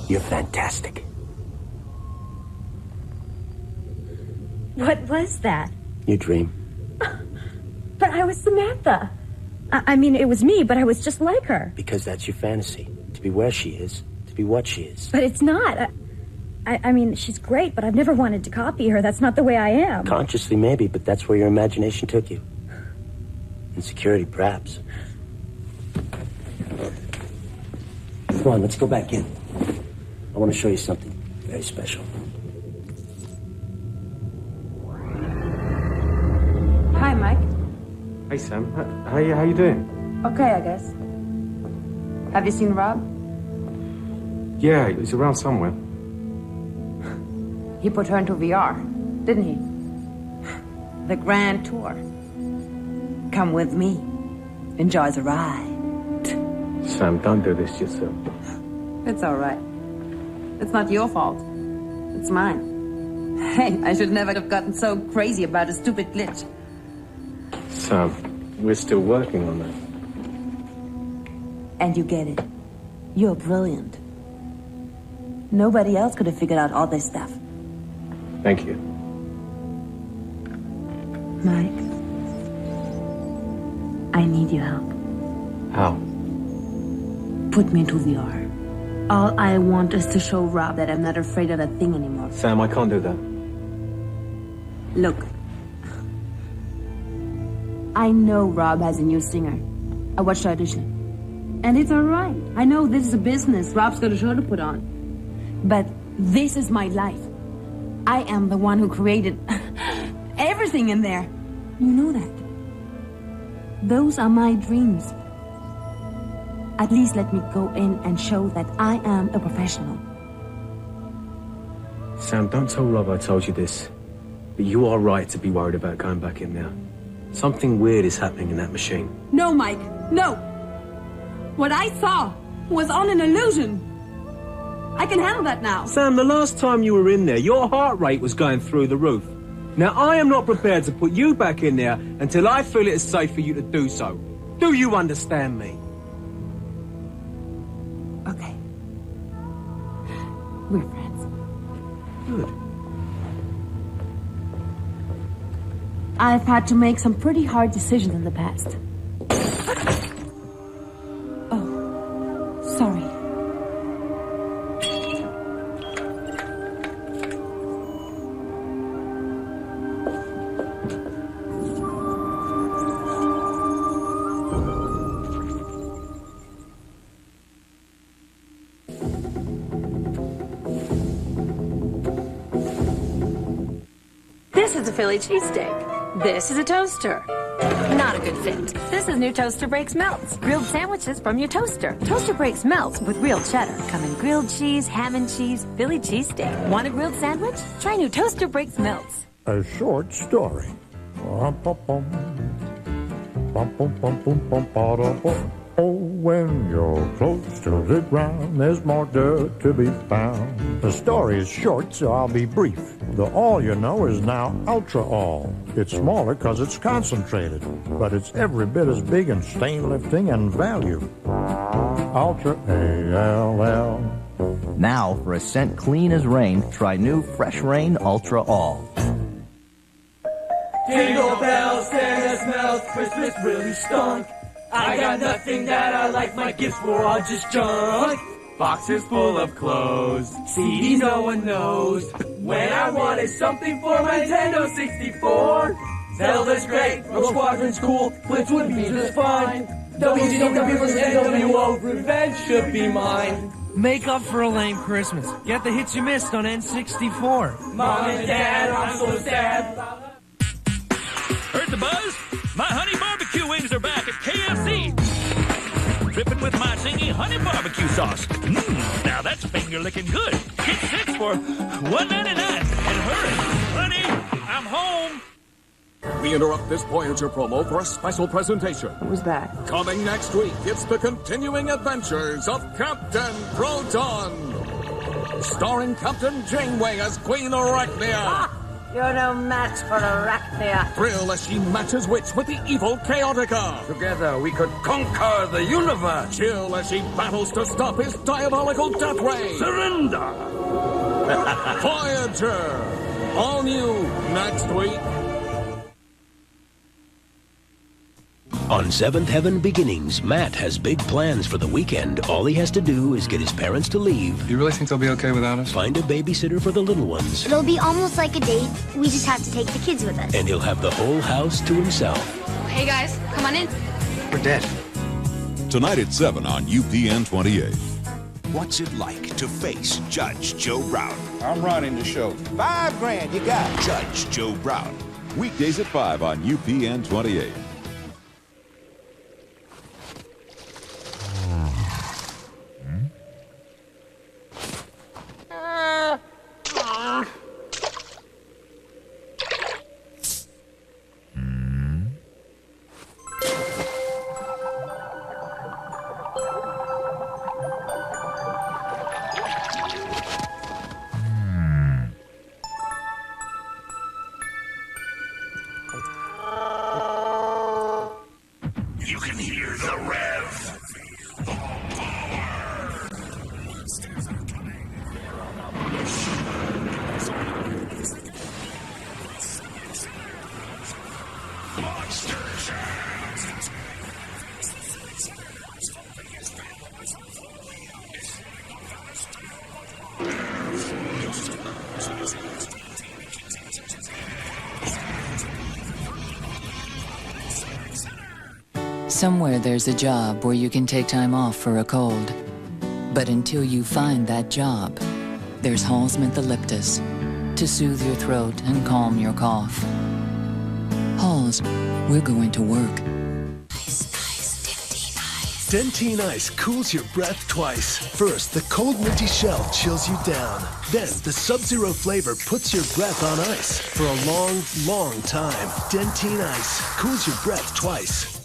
You're fantastic. What was that? Your dream. But I was Samantha. I mean, it was me, but I was just like her. Because that's your fantasy. To be where she is. To be what she is. But it's not. I mean, she's great, but I've never wanted to copy her. That's not the way I am. Consciously, maybe, but that's where your imagination took you. Insecurity, perhaps. Come on, let's go back in. I want to show you something very special. Hi, Mike. Hey, Sam. How you doing? Okay, I guess. Have you seen Rob? Yeah, he's around somewhere. He put her into VR, didn't he? The grand tour. Come with me. Enjoy the ride. Sam, don't do this to yourself. It's all right. It's not your fault. It's mine. Hey, I should never have gotten so crazy about a stupid glitch. Sam, we're still working on that. And you get it. You're brilliant. Nobody else could have figured out all this stuff. Thank you. Mike, I need your help. How? Put me into VR. All I want is to show Rob that I'm not afraid of that thing anymore. Sam, I can't do that. Look. I know Rob has a new singer. I watched the audition. And it's all right. I know this is a business. Rob's got a show to put on. But this is my life. I am the one who created everything in there. You know that. Those are my dreams. At least let me go in and show that I am a professional. Sam, don't tell Rob I told you this. But you are right to be worried about going back in there. Something weird is happening in that machine. No, Mike, no. What I saw was on an illusion. I can handle that now. Sam, the last time you were in there, your heart rate was going through the roof. Now, I am not prepared to put you back in there until I feel it is safe for you to do so. Do you understand me? Okay. We're friends. Good. I've had to make some pretty hard decisions in the past. Oh, sorry. This is a Philly cheesesteak. This is a toaster. Not a good fit. This is new Toaster Breaks Melts. Grilled sandwiches from your toaster. Toaster Breaks Melts with real cheddar. Come in grilled cheese, ham and cheese, Philly cheesesteak. Want a grilled sandwich? Try new Toaster Breaks Melts. A short story. Oh, when you're close to the ground, there's more dirt to be found. The story is short, so I'll be brief. The all you know is now Ultra All. It's smaller because it's concentrated, but it's every bit as big in stain lifting and value. Ultra A-L-L. Now, for a scent clean as rain, try new Fresh Rain Ultra All. Jingle bells, Santa smells, Christmas really stunk. I got nothing that I like, my gifts were all just junk. Boxes full of clothes, CDs no one knows. When I wanted something for my Nintendo 64. Zelda's great, Rogue Squadron's cool, Blitzwood Beach is fine. WGW vs. NWO, revenge should be mine. Make up for a lame Christmas. Get the hits you missed on N64. Mom and Dad, I'm so sad. Heard the buzz? My honey barbecue wings are back at KFC. Dripping with my zingy honey barbecue sauce. Now that's finger licking good. Get 6 for $1.99. And hurry, honey, I'm home. We interrupt this Voyager promo for a special presentation. What was that? Coming next week, it's the continuing adventures of Captain Proton. Starring Captain Janeway as Queen Arachnia. You're no match for Arachnia. Thrill as she matches wits with the evil Chaotica. Together we could conquer the universe. Chill as she battles to stop his diabolical death ray. Surrender! Voyager! All new next week. On Seventh Heaven Beginnings, Matt has big plans for the weekend. All he has to do is get his parents to leave. You really think they'll be okay without us? Find a babysitter for the little ones. It'll be almost like a date. We just have to take the kids with us. And he'll have the whole house to himself. Hey guys, come on in. We're dead. Tonight at 7 on UPN 28. What's it like to face Judge Joe Brown? I'm running the show. $5 grand, you got it. Judge Joe Brown. Weekdays at 5 on UPN 28. You can hear the rev. Somewhere there's a job where you can take time off for a cold. But until you find that job, there's Hall's Mentholyptus to soothe your throat and calm your cough. Hall's, we're going to work. Dentine Ice cools your breath twice. First, the cold minty shell chills you down. Then, the Sub-Zero flavor puts your breath on ice for a long, long time. Dentine Ice cools your breath twice.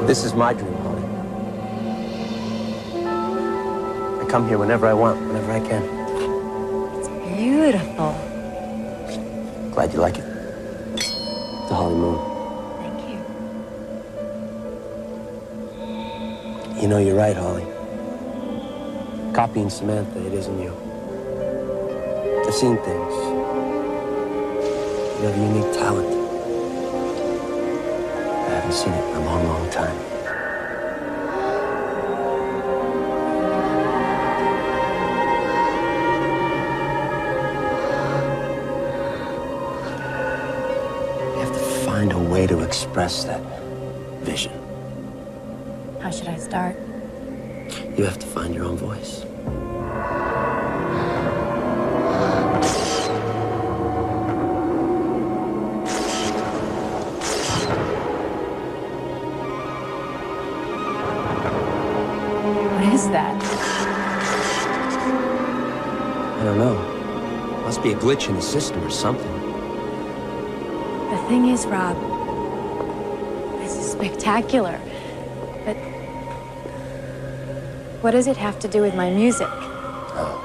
This is my dream, Holly. I come here whenever I want, whenever I can. Beautiful. Glad you like it. The Holly Moon. Thank you. You know, you're right, Holly. Copying Samantha, it isn't you. I've seen things. You have a unique talent. I haven't seen it in a long, long time. express that vision. How should I start? You have to find your own voice. What is that? I don't know. Must be a glitch in the system or something. The thing is, Rob, this is spectacular. But what does it have to do with my music? Oh.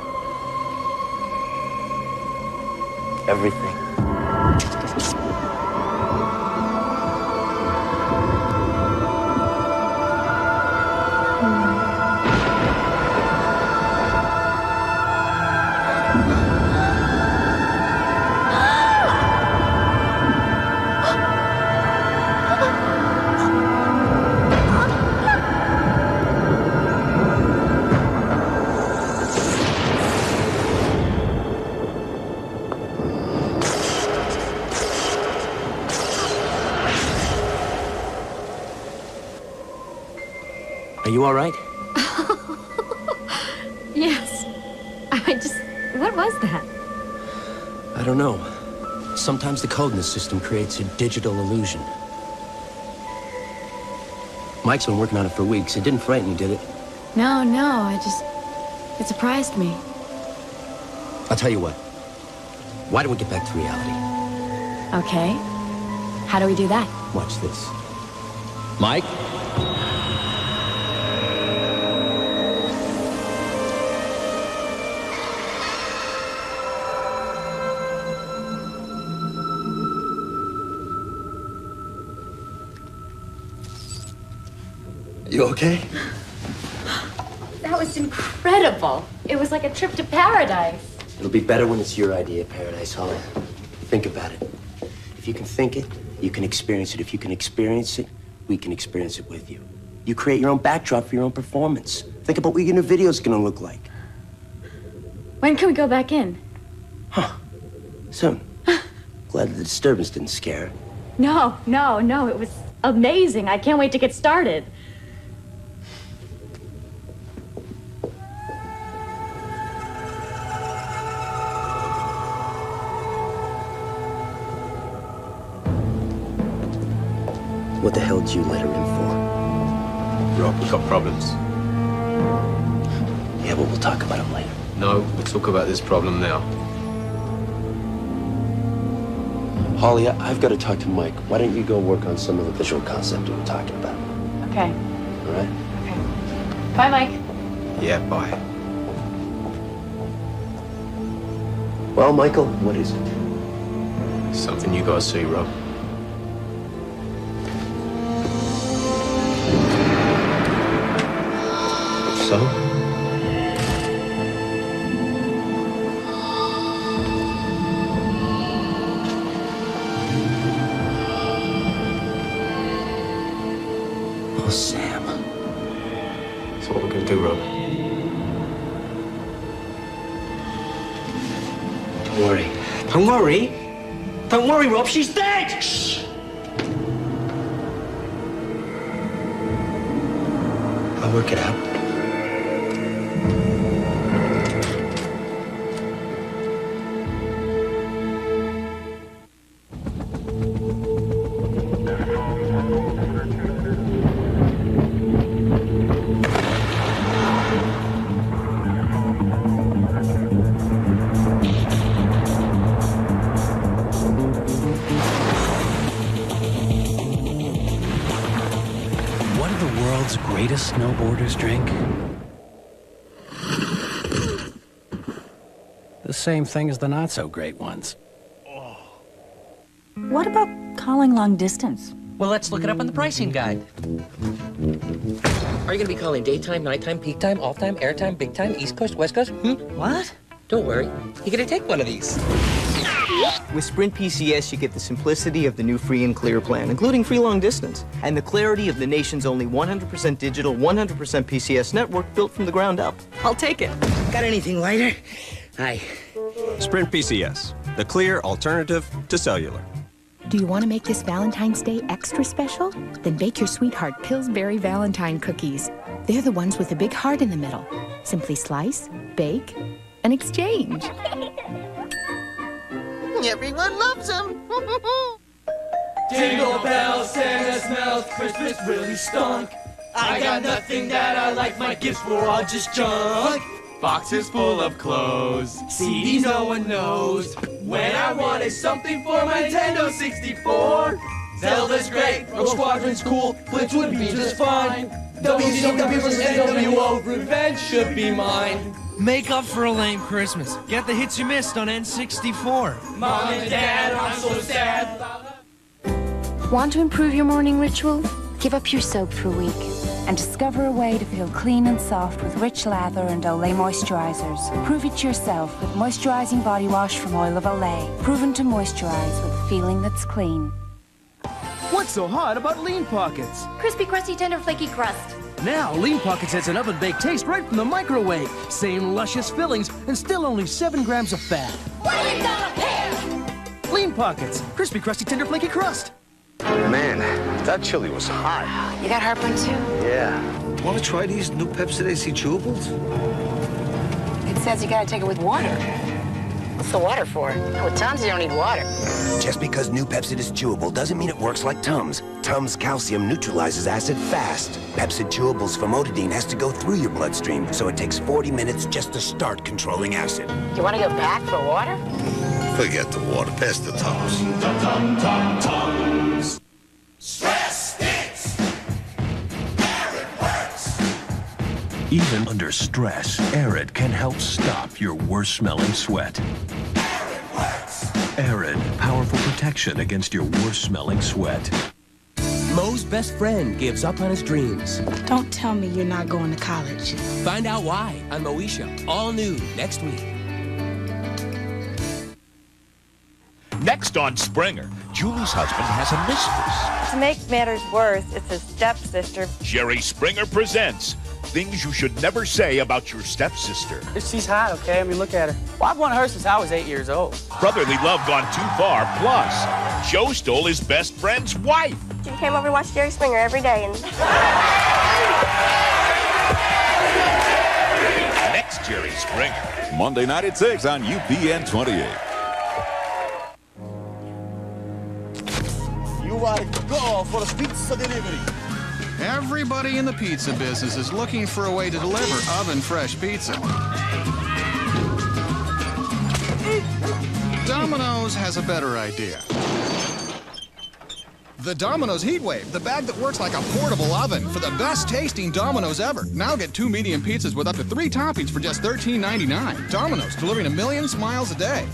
Everything. Are you all right? Yes. What was that? I don't know. Sometimes the code in the system creates a digital illusion. Mike's been working on it for weeks. It didn't frighten you, did it? No, it surprised me. I'll tell you what. Why don't we get back to reality? Okay. How do we do that? Watch this. Mike? You okay? That was incredible. It was like a trip to paradise. It'll be better when it's your idea of paradise, Holly. Think about it. If you can think it, you can experience it. If you can experience it, we can experience it with you. You create your own backdrop for your own performance. Think about what your new video's gonna look like. When can we go back in? Soon. Glad the disturbance didn't scare her. No. It was amazing. I can't wait to get started. What the hell did you let her in for? Rob, we've got problems. Yeah, but we'll talk about them later. No, we'll talk about this problem now. Holly, I've got to talk to Mike. Why don't you go work on some of the visual concept we were talking about? Okay. All right? Okay. Bye, Mike. Yeah, bye. Well, Michael, what is it? Something you gotta see, Rob. So? Oh, Sam. That's what we're gonna do, Rob. Don't worry. Don't worry? Don't worry, Rob, she's dead! Shh! I'll work it out. What do the world's greatest snowboarders drink? The same thing as the not-so-great ones. What about calling long distance? Well, let's look it up on the pricing guide. Are you gonna be calling daytime, nighttime, peak time, off time, airtime, big time, East Coast, West Coast? What? Don't worry, you're gonna take one of these. With Sprint PCS, you get the simplicity of the new free and clear plan, including free long distance, and the clarity of the nation's only 100% digital, 100% PCS network built from the ground up. I'll take it. Got anything lighter? Hi. Sprint PCS, the clear alternative to cellular. Do you want to make this Valentine's Day extra special? Then bake your sweetheart Pillsbury Valentine cookies. They're the ones with a big heart in the middle. Simply slice, bake, and exchange. Everyone loves them. Jingle bells, Santa smells, Christmas really stunk. I got nothing that I like, my gifts were all just junk. Boxes full of clothes, CDs no one knows. When I wanted something for my Nintendo 64. Zelda's great, Rogue Squadron's cool, Blitz would be just fine. WCW vs. NWO, revenge should be mine. Make up for a lame Christmas. Get the hits you missed on N64. Mom and Dad, I'm so sad. Want to improve your morning ritual? Give up your soap for a week and discover a way to feel clean and soft with rich lather and Olay moisturizers. Prove it yourself with moisturizing body wash from Oil of Olay. Proven to moisturize with a feeling that's clean. What's so hot about Lean Pockets? Crispy, crusty, tender, flaky crust. Now, Lean Pockets has an oven-baked taste right from the microwave. Same luscious fillings and still only 7 grams of fat. Lean Pockets. Crispy, crusty, tender, flaky crust. Man, that chili was hot. You got heartburn too? Yeah. Want to try these new Pepsi AC chewables? It says you gotta take it with water. What's the water for? With Tums, you don't need water. Just because new Pepsid is chewable doesn't mean it works like Tums. Tums calcium neutralizes acid fast. Pepsid Chewable's famotidine has to go through your bloodstream, so it takes 40 minutes just to start controlling acid. You want to go back for water? Forget the water. Pass the Tums. Tums. Stress stinks. Arid works. Even under stress, Arid can help stop your worst-smelling sweat. Arid works. Arid, powerful protection against your worst-smelling sweat. Mo's best friend gives up on his dreams. Don't tell me you're not going to college. Find out why on Moesha. All new next week. Next on Springer, Julie's husband has a mistress. To make matters worse, it's his stepsister. Jerry Springer presents Things You Should Never Say About Your Stepsister. She's hot, okay? I mean, look at her. Well, I've wanted her since I was 8 years old. Brotherly love gone too far. Plus, Joe stole his best friend's wife. She came over to watch Jerry Springer every day and... Next Jerry Springer. Monday night at 6 on UPN 28. You are go for a pizza delivery. Everybody in the pizza business is looking for a way to deliver oven-fresh pizza. Domino's has a better idea. The Domino's Heatwave, the bag that works like a portable oven for the best-tasting Domino's ever. Now get 2 medium pizzas with up to 3 toppings for just $13.99. Domino's, delivering a million smiles a day.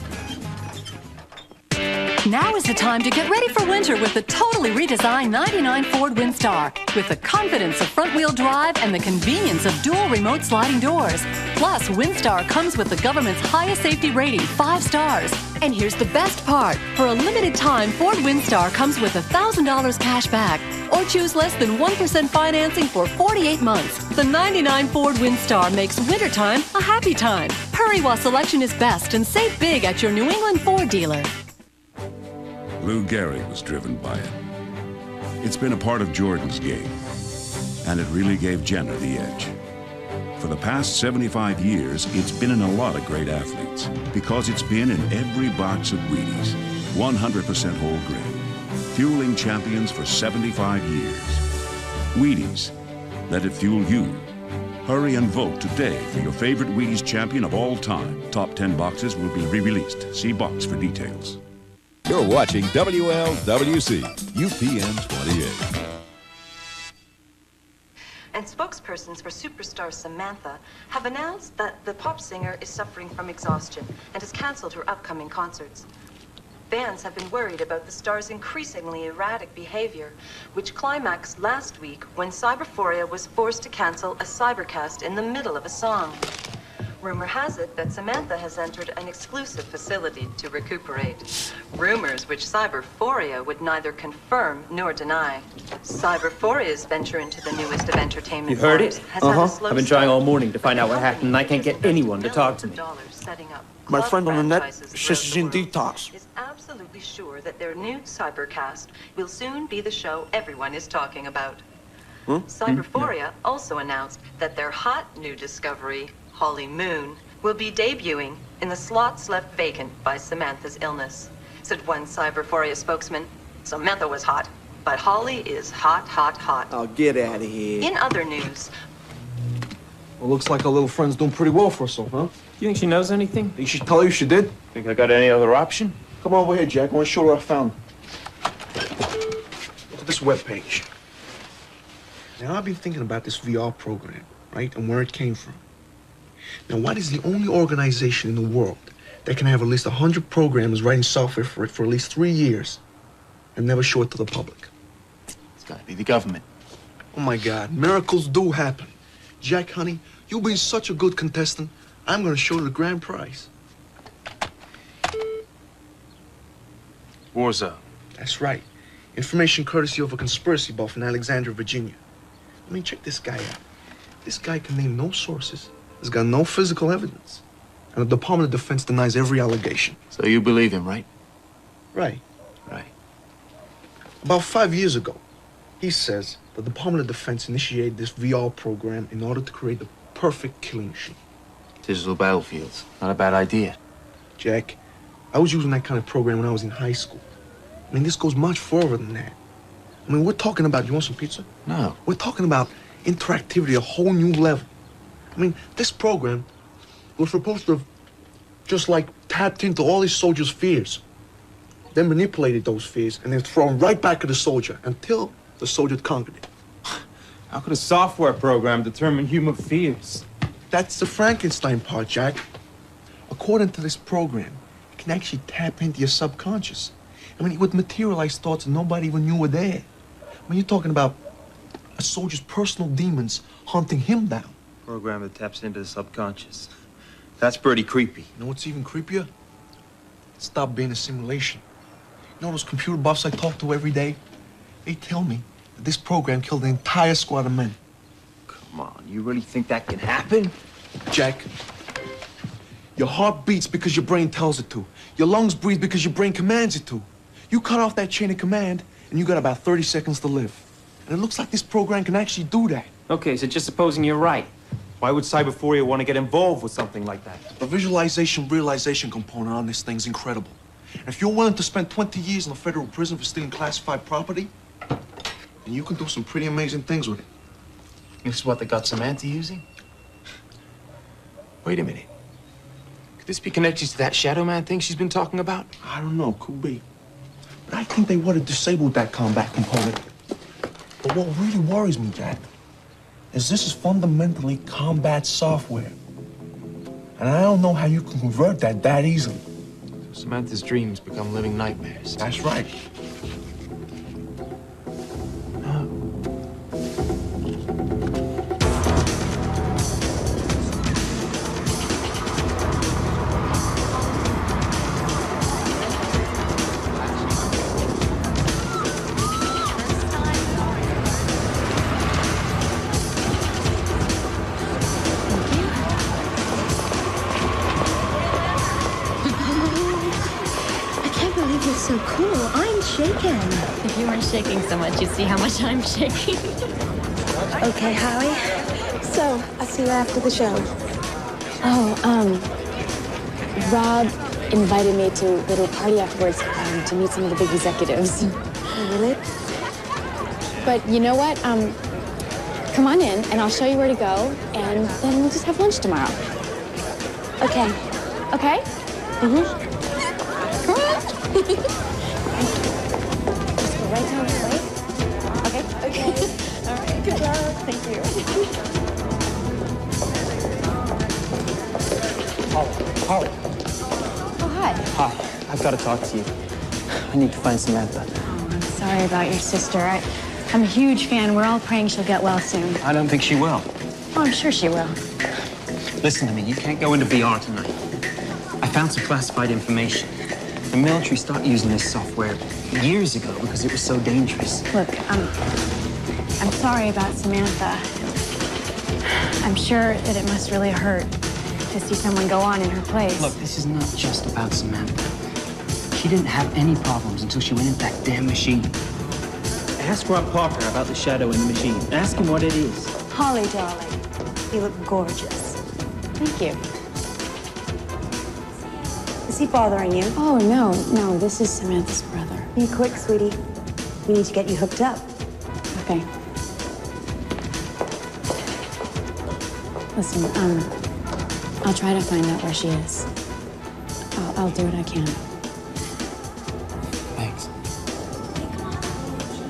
Now is the time to get ready for winter with the totally redesigned 99 Ford Windstar. With the confidence of front-wheel drive and the convenience of dual remote sliding doors. Plus, Windstar comes with the government's highest safety rating, 5 stars. And here's the best part. For a limited time, Ford Windstar comes with $1,000 cash back. Or choose less than 1% financing for 48 months. The 99 Ford Windstar makes wintertime a happy time. Hurry while selection is best and save big at your New England Ford dealer. Lou Gehrig was driven by it. It's been a part of Jordan's game, and it really gave Jenner the edge. For the past 75 years, it's been in a lot of great athletes, because it's been in every box of Wheaties, 100% whole grain, fueling champions for 75 years. Wheaties, let it fuel you. Hurry and vote today for your favorite Wheaties champion of all time. Top 10 boxes will be re-released. See box for details. You're watching WLWC, UPN 28. And spokespersons for superstar Samantha have announced that the pop singer is suffering from exhaustion and has canceled her upcoming concerts. Fans have been worried about the star's increasingly erratic behavior, which climaxed last week when Cyberphoria was forced to cancel a cybercast in the middle of a song. Rumor has it that Samantha has entered an exclusive facility to recuperate. Rumors which Cyberphoria would neither confirm nor deny. Cyberphoria's venture into the newest of entertainment You heard it? has had a slow I've been trying start. all morning to find out what happened, and I can't get anyone to talk to me. Setting up My friend on the net says she's in detox. Is absolutely sure that their new cybercast will soon be the show everyone is talking about. Cyberphoria also announced that their hot new discovery, Holly Moon, will be debuting in the slots left vacant by Samantha's illness. Said one Cyberphoria spokesman, Samantha was hot, but Holly is hot, hot, hot. Oh, get out of here. In other news, Well, looks like our little friend's doing pretty well for herself, huh? You think she knows anything? You should tell her she did. Think I got any other option? Come over here, Jack. I want to show her what I found. Look at this webpage. Now, I've been thinking about this VR program, right, and where it came from. Now, what is the only organization in the world that can have at least 100 programmers writing software for it for at least 3 years and never show it to the public? It's got to be the government. Oh, my God. Miracles do happen. Jack, honey, you've been such a good contestant. I'm going to show you the grand prize. War's up. That's right. Information courtesy of a conspiracy buff in Alexandria, Virginia. I mean, check this guy out. This guy can name no sources. He's got no physical evidence. And the Department of Defense denies every allegation. So you believe him, right? Right. Right. About 5 years ago, he says the Department of Defense initiated this VR program in order to create the perfect killing machine. Digital battlefields. Not a bad idea. Jack, I was using that kind of program when I was in high school. I mean, this goes much further than that. I mean, we're talking about, you want some pizza? No. We're talking about interactivity, a whole new level. I mean, this program was supposed to have just like tapped into all these soldiers' fears, then manipulated those fears, and then thrown right back at the soldier until the soldier conquered it. How could a software program determine human fears? That's the Frankenstein part, Jack. According to this program, it can actually tap into your subconscious. I mean, it would materialize thoughts that nobody even knew were there. I mean, you're talking about a soldier's personal demons hunting him down. Program that taps into the subconscious. That's pretty creepy. You know what's even creepier? Stop being a simulation. You know those computer buffs I talk to every day? They tell me that this program killed an entire squad of men. Come on, you really think that can happen? Jack, your heart beats because your brain tells it to. Your lungs breathe because your brain commands it to. You cut off that chain of command, and you got about 30 seconds to live. And it looks like this program can actually do that. Okay, so just supposing you're right. Why would Cyberphoria want to get involved with something like that? The visualization-realization component on this thing's incredible. And if you're willing to spend 20 years in a federal prison for stealing classified property, then you can do some pretty amazing things with it. This is what they got Samantha using? Wait a minute. Could this be connected to that Shadow Man thing she's been talking about? I don't know, could be. But I think they would have disabled that combat component. But what really worries me, Jack, is this is fundamentally combat software. And I don't know how you can convert that easily. So Samantha's dreams become living nightmares. That's right. So cool. I'm shaking. If you weren't shaking so much, you'd see how much I'm shaking. Okay, Howie. So, I'll see you after the show. Rob invited me to a little party afterwards to meet some of the big executives. Really? But you know what? Come on in, and I'll show you where to go, and then we'll just have lunch tomorrow. Okay. Okay? Mm-hmm. Just go right down this way. Okay? Okay. All right. Good job. Thank you. Holly. Oh, hi. Hi. I've got to talk to you. I need to find Samantha. Oh, I'm sorry about your sister. I'm a huge fan. We're all praying she'll get well soon. I don't think she will. Oh, I'm sure she will. Listen to me. You can't go into VR tonight. I found some classified information. The military started using this software years ago because it was so dangerous. Look, I'm sorry about Samantha. I'm sure that it must really hurt. to see someone go on in her place. Look, this is not just about Samantha. She didn't have any problems until she went into that damn machine. Ask Rob Parker about the shadow in the machine. Ask him what it is. Holly, darling, you look gorgeous. Thank you. Is he bothering you? Oh, no, this is Samantha's brother. Be quick, sweetie. We need to get you hooked up. Okay. Listen, I'll try to find out where she is. I'll do what I can. Thanks.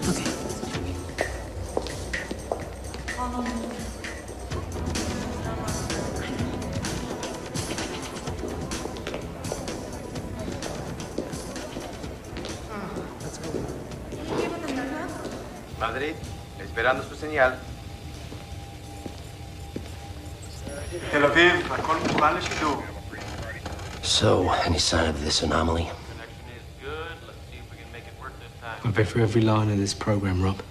Okay. Madrid, esperando su señal. Tel Aviv, הכל מוכן לשידור. So, any sign of this anomaly? I've read through every line of this program, Rob.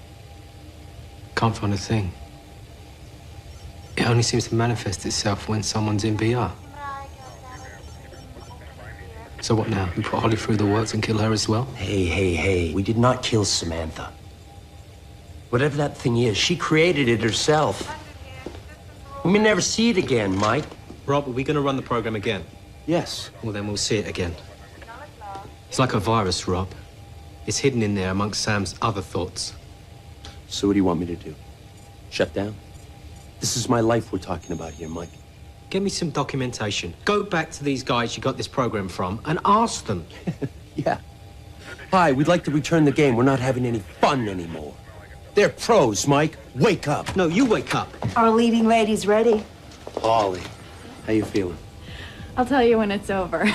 Can't find a thing. It only seems to manifest itself when someone's in VR. So what now? We put Holly through the works and kill her as well? Hey. We did not kill Samantha. Whatever that thing is, she created it herself. We may never see it again, Mike. Rob, are we going to run the program again? Yes. Well, then we'll see it again. It's like a virus, Rob. It's hidden in there amongst Sam's other thoughts. So what do you want me to do? Shut down? This is my life we're talking about here, Mike. Get me some documentation. Go back to these guys you got this program from and ask them. Yeah. Hi, we'd like to return the game. We're not having any fun anymore. They're pros, Mike. Wake up. No, you wake up. Our leading lady's ready. Holly, how you feeling? I'll tell you when it's over.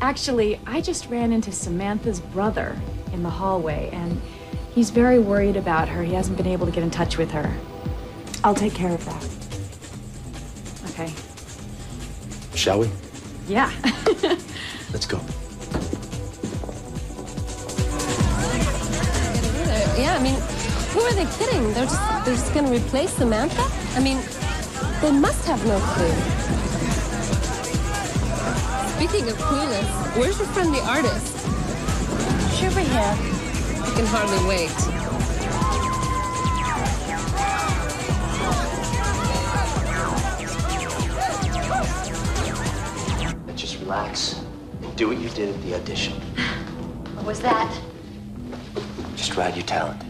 Actually, I just ran into Samantha's brother in the hallway, and he's very worried about her. He hasn't been able to get in touch with her. I'll take care of that. Okay. Shall we? Yeah. Let's go. Yeah, I mean, who are they kidding? They're just gonna replace Samantha? I mean, they must have no clue. Speaking of clueless, where's your friend the artist? She's over here. I can hardly wait. Just relax and do what you did at the audition. What was that? Just ride your talent.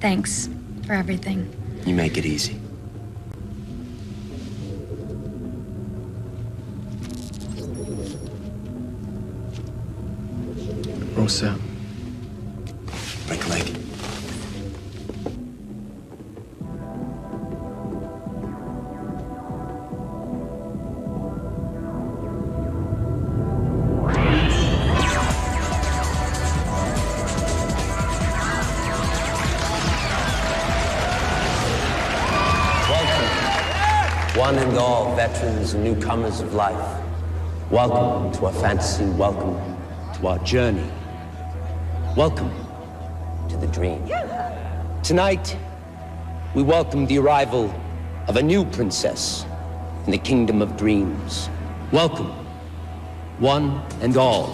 Thanks for everything. You make it easy. Rosa. Break a leg. One and all, veterans and newcomers of life, welcome to our fantasy, welcome to our journey, welcome to the dream. Tonight, we welcome the arrival of a new princess in the kingdom of dreams. Welcome, one and all,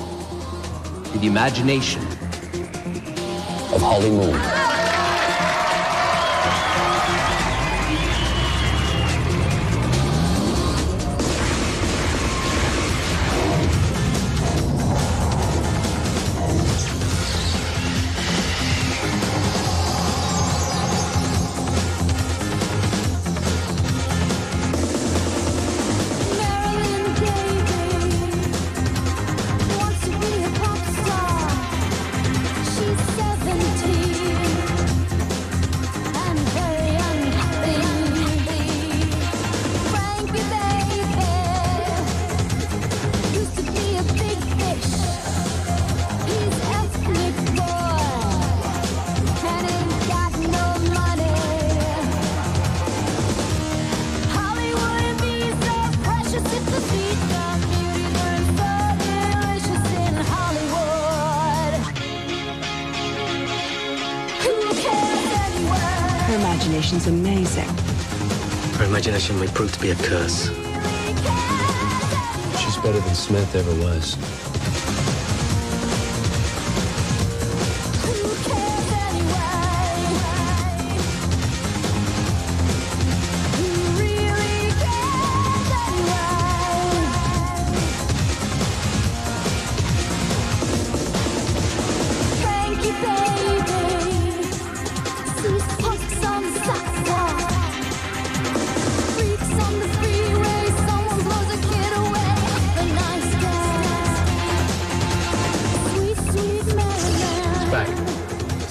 to the imagination of Holly Moon. Her imagination's amazing. Her imagination may prove to be a curse. She's better than Smith ever was.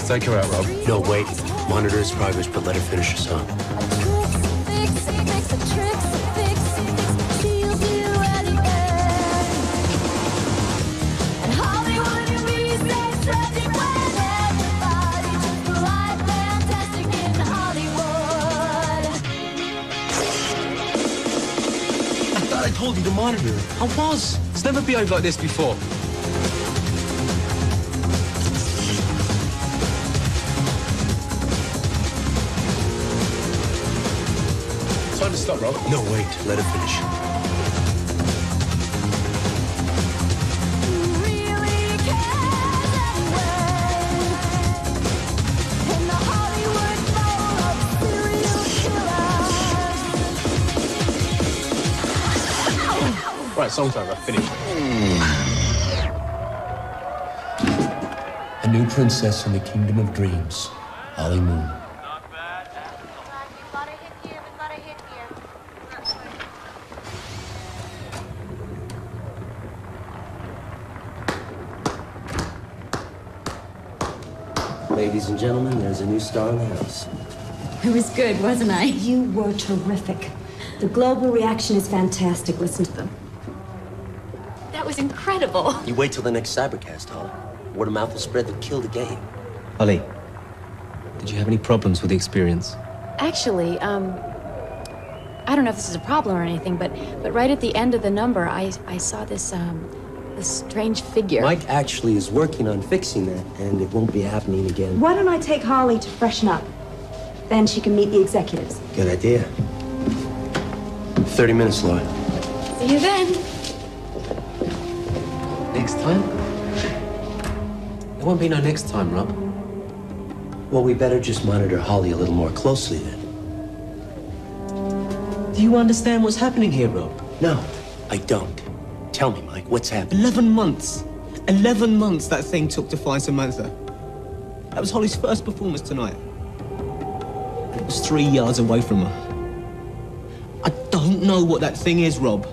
Take her out, Rob. No, wait. Monitor his progress, but let her finish her song. I thought I told you to monitor it. I was. It's never behaved like this before. Time to stop, Rob. No, wait. Let her finish. Right, song's over. Finish. A new princess in the kingdom of dreams. Holly Moon. Ladies and gentlemen, there's a new star in the house. I was good, wasn't I? You were terrific. The global reaction is fantastic. Listen to them. That was incredible. You wait till the next Cybercast, Holly. Word of mouth will spread to kill the game. Holly, did you have any problems with the experience? Actually, I don't know if this is a problem or anything, but right at the end of the number, I saw this strange figure. Mike actually is working on fixing that, and it won't be happening again. Why don't I take Holly to freshen up? Then she can meet the executives. Good idea. 30 minutes, Laura. See you then. Next time? There won't be no next time, Rob. Well, we better just monitor Holly a little more closely then. Do you understand what's happening here, Rob? No, I don't. Tell me, Mike, what's happening? 11 months. 11 months that thing took to find Samantha. That was Holly's first performance tonight. It was 3 yards away from her. I don't know what that thing is, Rob,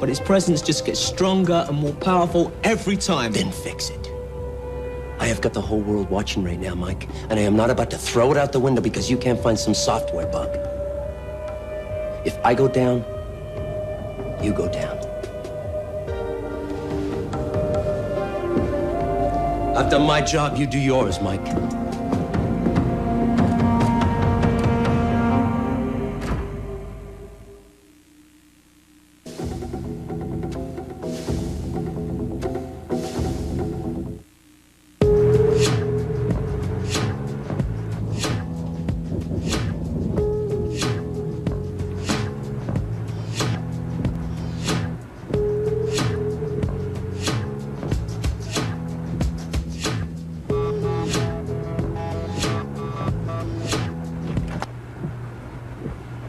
but its presence just gets stronger and more powerful every time. Then fix it. I have got the whole world watching right now, Mike, and I am not about to throw it out the window because you can't find some software bug. If I go down, you go down. I've done my job, you do yours, Mike.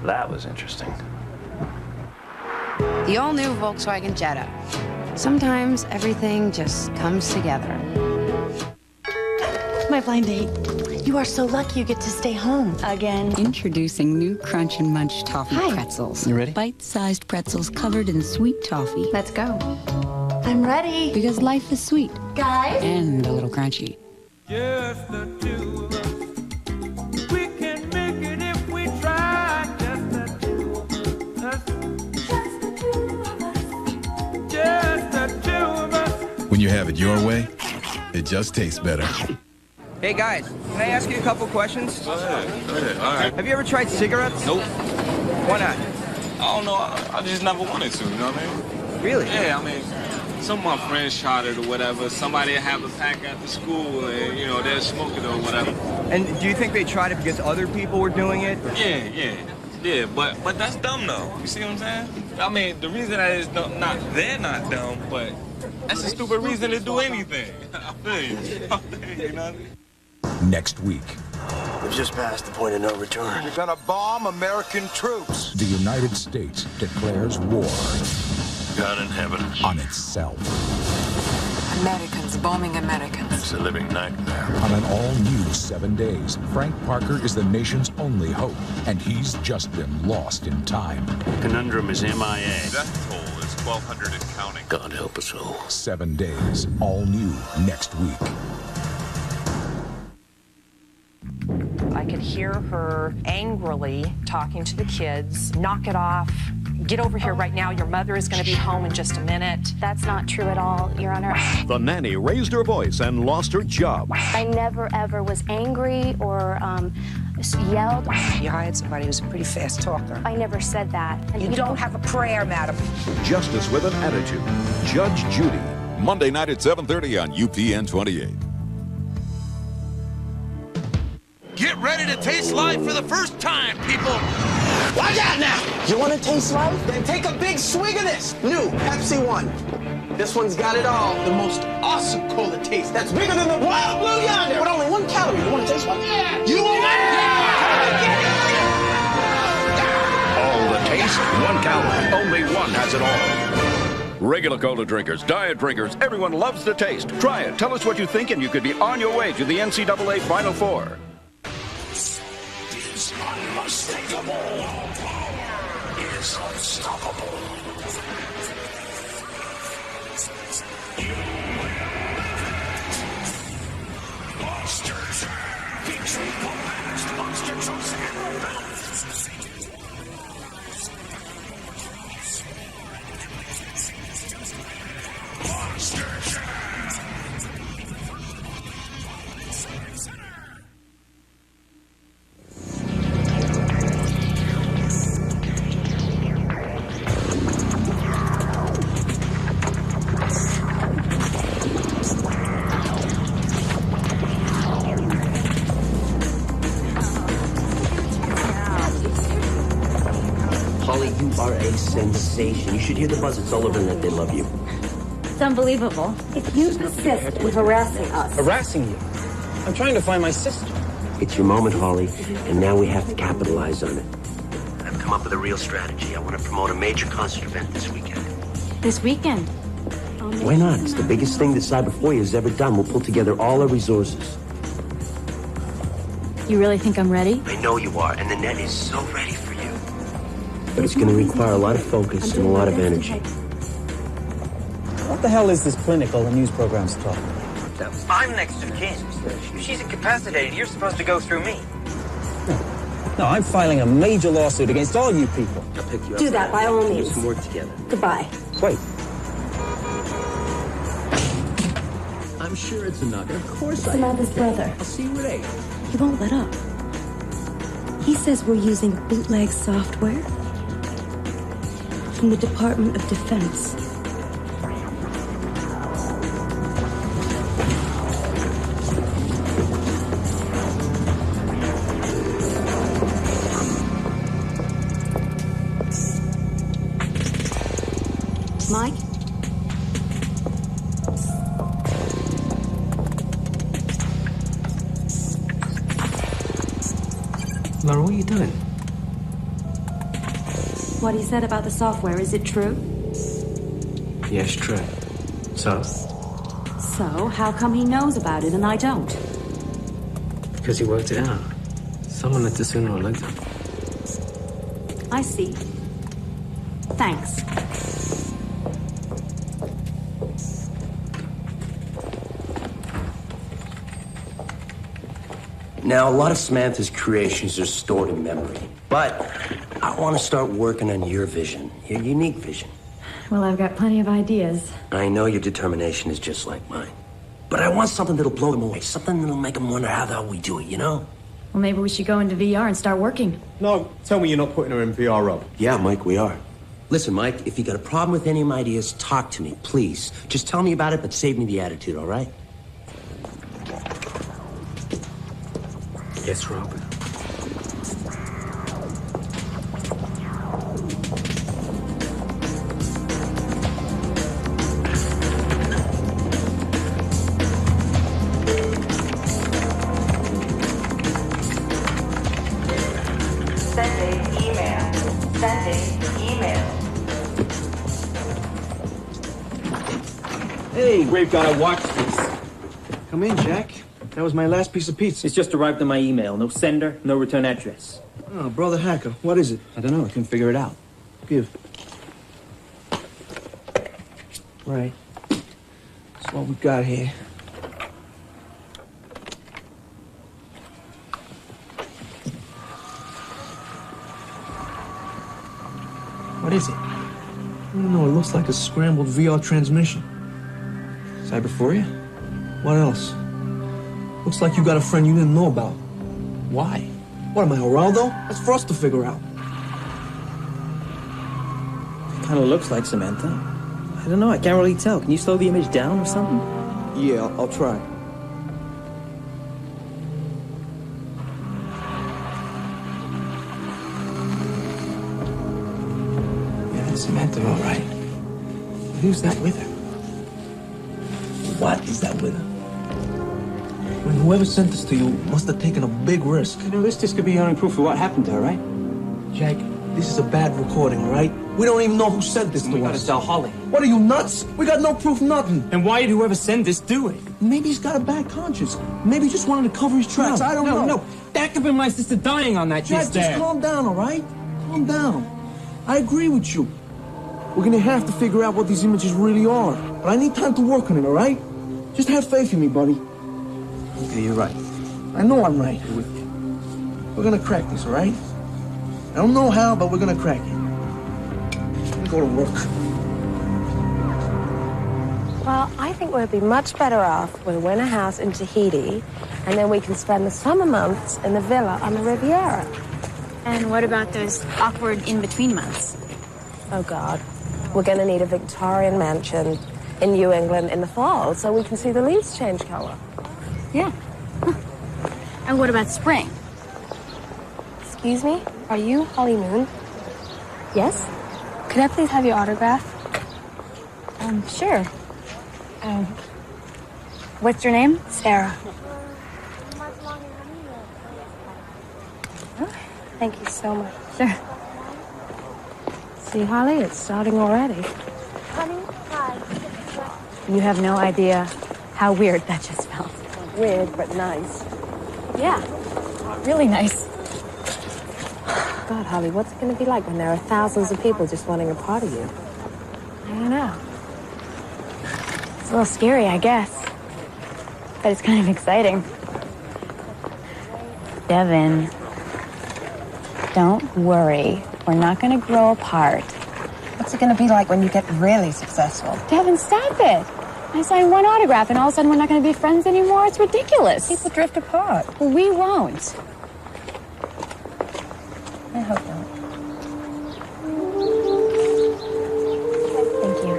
That was interesting. The all-new Volkswagen Jetta. Sometimes everything just comes together. My blind date. You are so lucky you get to stay home again. Introducing new Crunch and Munch toffee pretzels. You ready? Bite-sized pretzels covered in sweet toffee. Let's go. I'm ready. Because life is sweet. Guys? And a little crunchy. Just the two of us. We can make it if we try. Just the two of us. Just the two of us. Just the two of us. When you have it your way, it just tastes better. Hey guys, can I ask you a couple questions? Go ahead, all right. Have you ever tried cigarettes? Nope. Why not? I don't know, I just never wanted to, you know what I mean? Really? Yeah, I mean, some of my friends tried it or whatever. Somebody have a pack after school and, you know, they'll smoke it or whatever. And do you think they tried it because other people were doing it? Yeah. Yeah, but that's dumb though. You see what I'm saying? I mean, the reason that is dumb, they're not dumb, but that's a stupid reason to do anything. I feel you. You know what I mean? Next week. We've just passed the point of no return. You're gonna bomb American troops. The United States declares war. God in heaven. On itself. Americans bombing Americans. It's a living nightmare. On an all-new 7 days, Frank Parker is the nation's only hope, and he's just been lost in time. Conundrum is MIA. Death toll is 1,200 and counting. God help us all. 7 days, all new next week. I could hear her angrily talking to the kids. Knock it off. Get over here right now. Your mother is going to be home in just a minute. That's not true at all, Your Honor. The nanny raised her voice and lost her job. I never, ever was angry or yelled. You hired somebody who's a pretty fast talker. I never said that. And you don't have a prayer, madam. Justice with an attitude. Judge Judy. Monday night at 7:30 on UPN 28. Get ready to taste life for the first time, people! Watch out now! You want to taste life? Then take a big swig of this new Pepsi One. This one's got it all. The most awesome cola taste that's bigger than the wild blue yonder. But only 1 calorie. You want to taste one? Yeah! You want one? Yeah! All the taste, 1 calorie. Only one has it all. Regular cola drinkers, diet drinkers, everyone loves the taste. Try it. Tell us what you think, and you could be on your way to the NCAA Final Four. Is unmistakable. Is unstoppable. Monsters featuring the last monster trucks ever built. Monsters. Holly, you are a sensation. You should hear the buzz. It's all over the net. They love you. It's unbelievable. If you persist in harassing us... Harassing you? I'm trying to find my sister. It's your moment, Holly, and now we have to capitalize on it. I've come up with a real strategy. I want to promote a major concert event this weekend. This weekend? Why not? It's the biggest thing that Cyber4 has ever done. We'll pull together all our resources. You really think I'm ready? I know you are, and the net is so ready for you. But it's going to require a lot of focus and a lot of energy. What the hell is this clinical the news program's talking about? I'm next to kin. If she's incapacitated, you're supposed to go through me. No, I'm filing a major lawsuit against all you people. I'll pick you up. Do that, by all We'll means. do some work together. Goodbye. Wait. I'm sure it's a nugget. Of course I am. Samantha's brother. I'll see you at 8. He won't let up. He says we're using bootleg software from the Department of Defense. Mike? Laura, what are you doing? What he said about the software, is it true? Yes, true. So? So, how come he knows about it and I don't? Because he worked it out. Someone had to sooner or later. I see. Thanks. Now, a lot of Samantha's creations are stored in memory. But I want to start working on your vision, your unique vision. Well, I've got plenty of ideas. I know your determination is just like mine. But I want something that'll blow them away. Something that'll make them wonder how the hell we do it, you know? Well, maybe we should go into VR and start working. No, tell me you're not putting her in VR, Rob. Yeah, Mike, we are. Listen, Mike, if you got a problem with any of my ideas, talk to me, please. Just tell me about it, but save me the attitude, all right? Yes, Rob. Sending email. Sending email. Hey, great guy, watch this. Come in, Jack. That was my last piece of pizza. It's just arrived in my email. No sender, no return address. Oh, brother hacker, what is it? I don't know. I couldn't figure it out. Give. Right. That's what we got here. What is it? I don't know. It looks like a scrambled VR transmission. Cyberphoria? What else? Looks like you got a friend you didn't know about. Why? What am I, Geraldo? That's for us to figure out. Kind of looks like Samantha. I don't know. I can't really tell. Can you slow the image down or something? Yeah, I'll try. Yeah, that's Samantha, all right. Who's that with her? What is that with her? I mean, whoever sent this to you must have taken a big risk. You know, this could be the only proof of what happened to her, right? Jack, this is a bad recording, all right? We don't even know who sent this to us. We gotta tell Holly. What are you, nuts? We got no proof, nothing. And why did whoever sent this do it? Maybe he's got a bad conscience. Maybe he just wanted to cover his tracks. I don't know. No, that could have been my sister dying on that Jack, just calm down, all right? Calm down. I agree with you. We're gonna have to figure out what these images really are. But I need time to work on it, all right? Just have faith in me, buddy. Okay, you're right. I know I'm right. We're gonna crack this, all right? I don't know how, but we're gonna crack it. Let me go to work. Well, I think we'd be much better off if we win a house in Tahiti, and then we can spend the summer months in the villa on the Riviera. And what about those awkward in-between months? Oh, God. We're going to need a Victorian mansion in New England in the fall so we can see the leaves change color. Yeah. And what about spring? Excuse me? Are you Holly Moon? Yes? Could I please have your autograph? Sure. What's your name? Sarah. Oh, thank you so much. Sure. See, Holly, it's starting already. You have no idea how weird that just felt. Weird, but nice. Yeah, really nice. God, Holly, what's it going to be like when there are thousands of people just wanting a part of you? I don't know. It's a little scary, I guess. But it's kind of exciting. Devin, don't worry. We're not going to grow apart. What's it going to be like when you get really successful? Devin, stop it. I signed one autograph and all of a sudden we're not going to be friends anymore. It's ridiculous. People drift apart. Well, we won't. I hope not. Thank you.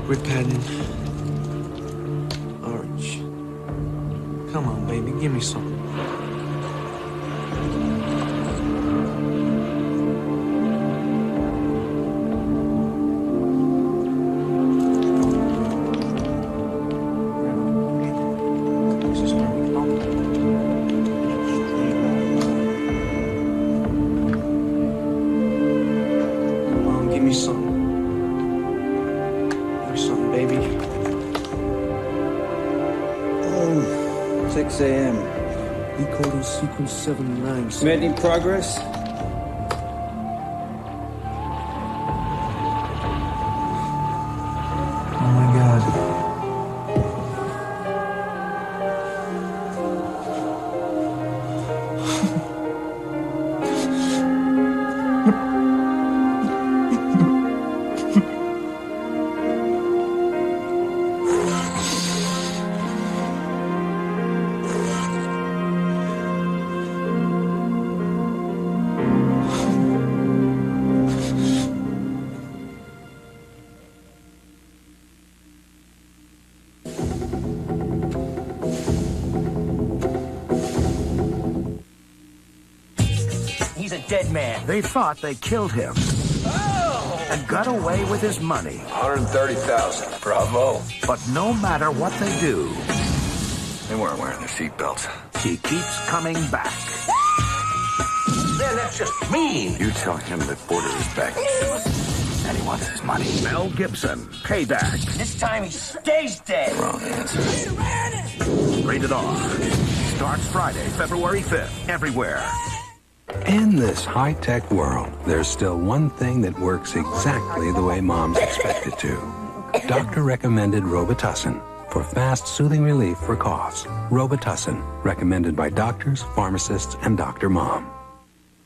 Grid pattern. Orange. Come on, baby, give me something. Come on, give me something. 6 a.m. Decoding sequence 79. Made any progress? Oh my God. a dead man. They thought they killed him. And got away with his money. 130,000. Bravo. But no matter what they do, They weren't wearing their seatbelts. he keeps coming back. Man, that's just mean. You tell him that Porter is back. And he wants his money. Mel Gibson, Payback. This time he stays dead. Wrong answer. Rated R. Starts Friday, February 5th, everywhere. In this high-tech world, there's still one thing that works exactly the way moms expect it to. Doctor-recommended Robitussin for fast, soothing relief for coughs. Robitussin, recommended by doctors, pharmacists, and Dr. Mom.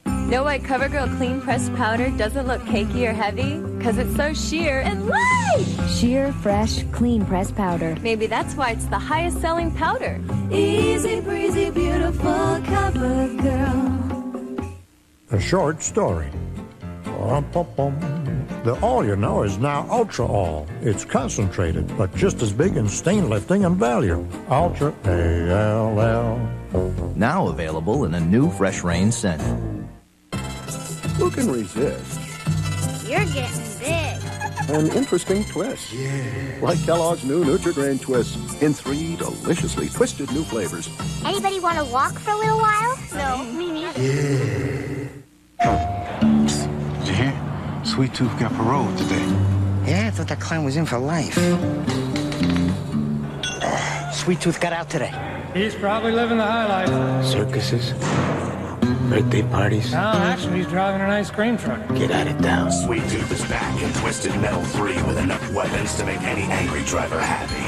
Know why CoverGirl Clean Pressed Powder doesn't look cakey or heavy? Because it's so sheer and light! Sheer, fresh, clean pressed powder. Maybe that's why it's the highest selling powder. Easy breezy, beautiful CoverGirl. A short story. The All You Know is now Ultra All. It's concentrated, but just as big in stain lifting and value. Ultra A-L-L. Now available in a new Fresh Rain scent. Who can resist You're getting big. an interesting twist? Yeah. Like Kellogg's new Nutri-Grain Twist in 3 deliciously twisted new flavors. Anybody want to walk for a little while? No, me neither. Did you hear? Sweet Tooth got parole today. Yeah, I thought that clown was in for life. Sweet Tooth got out today. He's probably living the high life. Circuses, birthday parties. No, actually, he's driving an ice cream truck. Get out of town. Sweet Tooth is back in Twisted Metal 3 with enough weapons to make any angry driver happy.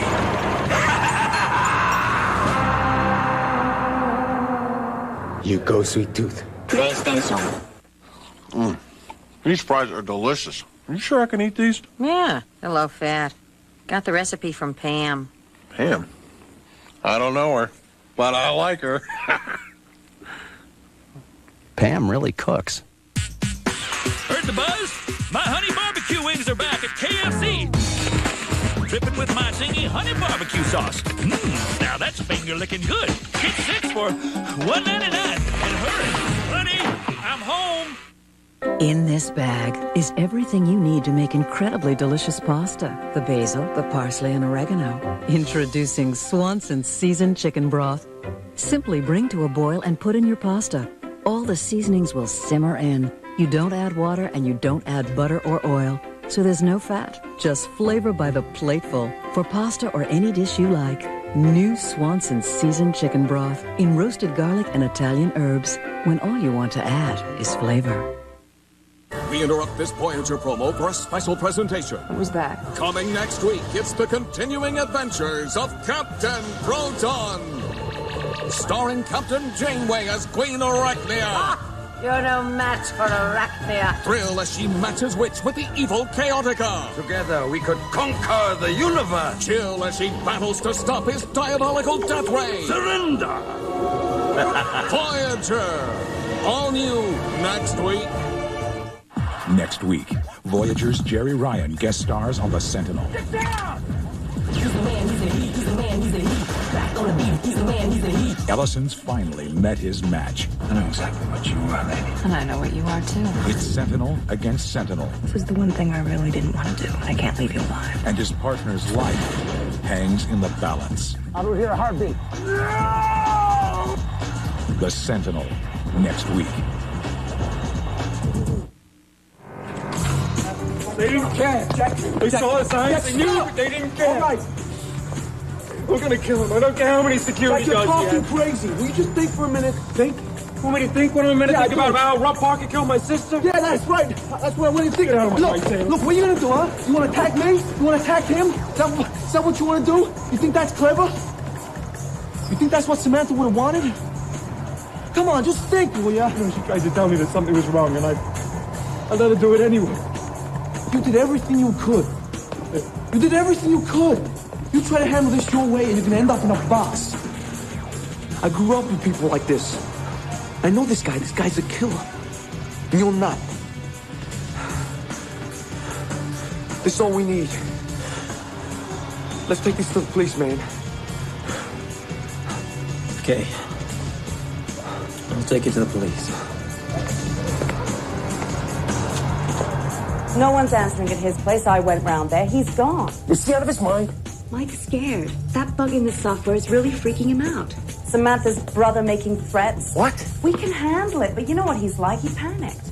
You go, Sweet Tooth. PlayStation. These fries are delicious. Are you sure I can eat these? Yeah, they're low fat. Got the recipe from Pam. Pam? I don't know her, but I like her. Pam really cooks. Heard the buzz? My honey barbecue wings are back at KFC. Dripping with my zingy honey barbecue sauce. Now that's finger licking good. Get 6 for $1.99. And hurry, honey, I'm home. In this bag is everything you need to make incredibly delicious pasta. The basil, the parsley, and oregano. Introducing Swanson Seasoned Chicken Broth. Simply bring to a boil and put in your pasta. All the seasonings will simmer in. You don't add water and you don't add butter or oil. So there's no fat, just flavor by the plateful. For pasta or any dish you like. New Swanson Seasoned Chicken Broth in roasted garlic and Italian herbs. When all you want to add is flavor. We interrupt this Voyager promo for a special presentation. Who's that? Coming next week, it's the continuing adventures of Captain Proton. Starring Captain Janeway as Queen Arachnia. You're no match for Arachnia. Thrill as she matches wits with the evil Chaotica. Together we could conquer the universe. Chill as she battles to stop his diabolical death ray. Surrender. Voyager. All new next week. Next week, Voyager's Jerry Ryan guest stars on The Sentinel. Get down! He's the man, he's the heat, he's the man, he's the heat. Back on the beat, he's the man, he's the heat. Ellison's finally met his match. I know exactly what you are, lady. And I know what you are, too. It's Sentinel against Sentinel. This is the one thing I really didn't want to do. I can't leave you alive. And his partner's life hangs in the balance. I don't hear a heartbeat. No! The Sentinel, next week. They didn't care, Jack. They saw the signs, they knew, but they didn't care. All right. We're gonna kill him. I don't care how many security Jack, you're guards talking crazy. Will you just think for a minute? Think? You want me to think? What am I meant to think about how Rob Parker killed my sister? Yeah, that's right. That's what I want to think. Get out of my way, Taylor. Look, what are you gonna do, huh? You wanna attack me? You wanna attack him? Is that what you wanna do? You think that's clever? You think that's what Samantha would have wanted? Come on, just think, will ya? You tried to tell me that something was wrong, and I let her do it anyway. You did everything you could. You did everything you could. You try to handle this your way and you're gonna end up in a box. I grew up with people like this. I know this guy. This guy's a killer. And you're not. This is all we need. Let's take this to the police, man. Okay. I'll take it to the police. No one's answering at his place. I went round there. He's gone. Is he out of his mind? Mike's scared. That bug in the software is really freaking him out. Samantha's brother making threats. What? We can handle it, but you know what he's like. He panicked.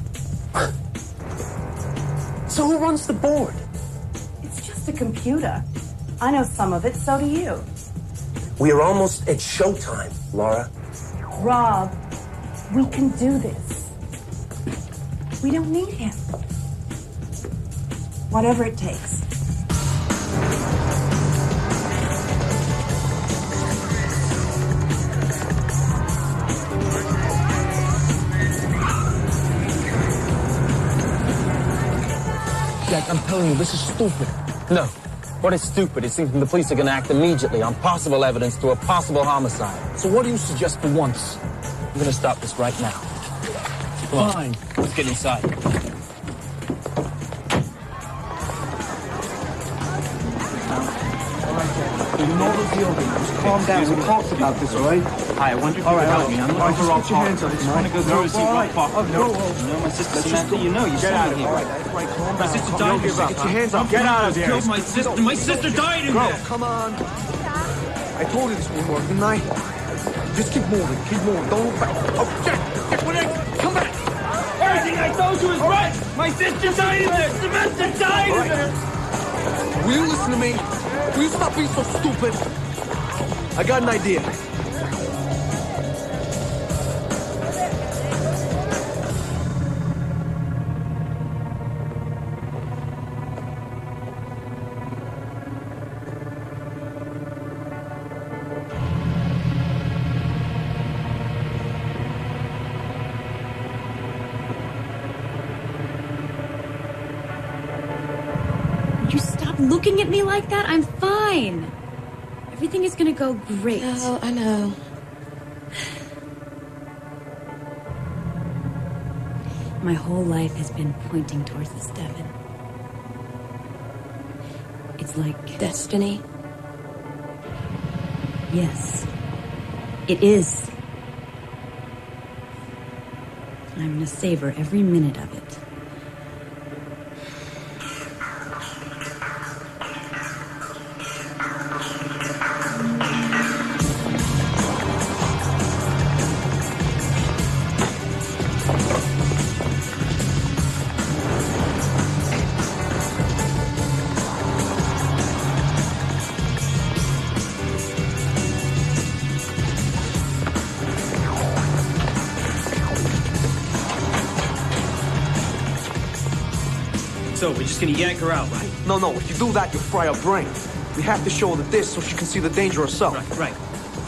So who runs the board? It's just a computer. I know some of it, so do you. We are almost at showtime, Laura. Rob, we can do this. We don't need him. Whatever it takes. Jack, I'm telling you, this is stupid. No. What is stupid is thinking the police are going to act immediately on possible evidence to a possible homicide. So what do you suggest for once? I'm going to stop this right now. Come on. Fine. Let's get inside. You know the deal, just calm down. We talked about this, all right? Hi, I wonder if you could help me. I'm looking for Rob Parker. I just want to go through and see Rob Parker. No, my sister Samantha, you know, you saw me here. My sister died here. Get your hands up. Get out of here. Killed my sister. My sister died in there. Come on. I told you this would work, didn't I? Just keep moving. Keep moving. Don't look back. Oh, Jack, what is? Come back. Everything I told you was right. My sister died in there. Samantha died in there. Will you listen to me? Will you stop being so stupid? I got an idea. Would you stop looking at me like that? I'm fine. Everything is gonna go great. Oh, I know. My whole life has been pointing towards this, Devin. It's like... Destiny? Yes. It is. I'm gonna savor every minute of it. So, we're just gonna yank her out, right? No. If you do that, you'll fry her brain. We have to show her this so she can see the danger herself. Right.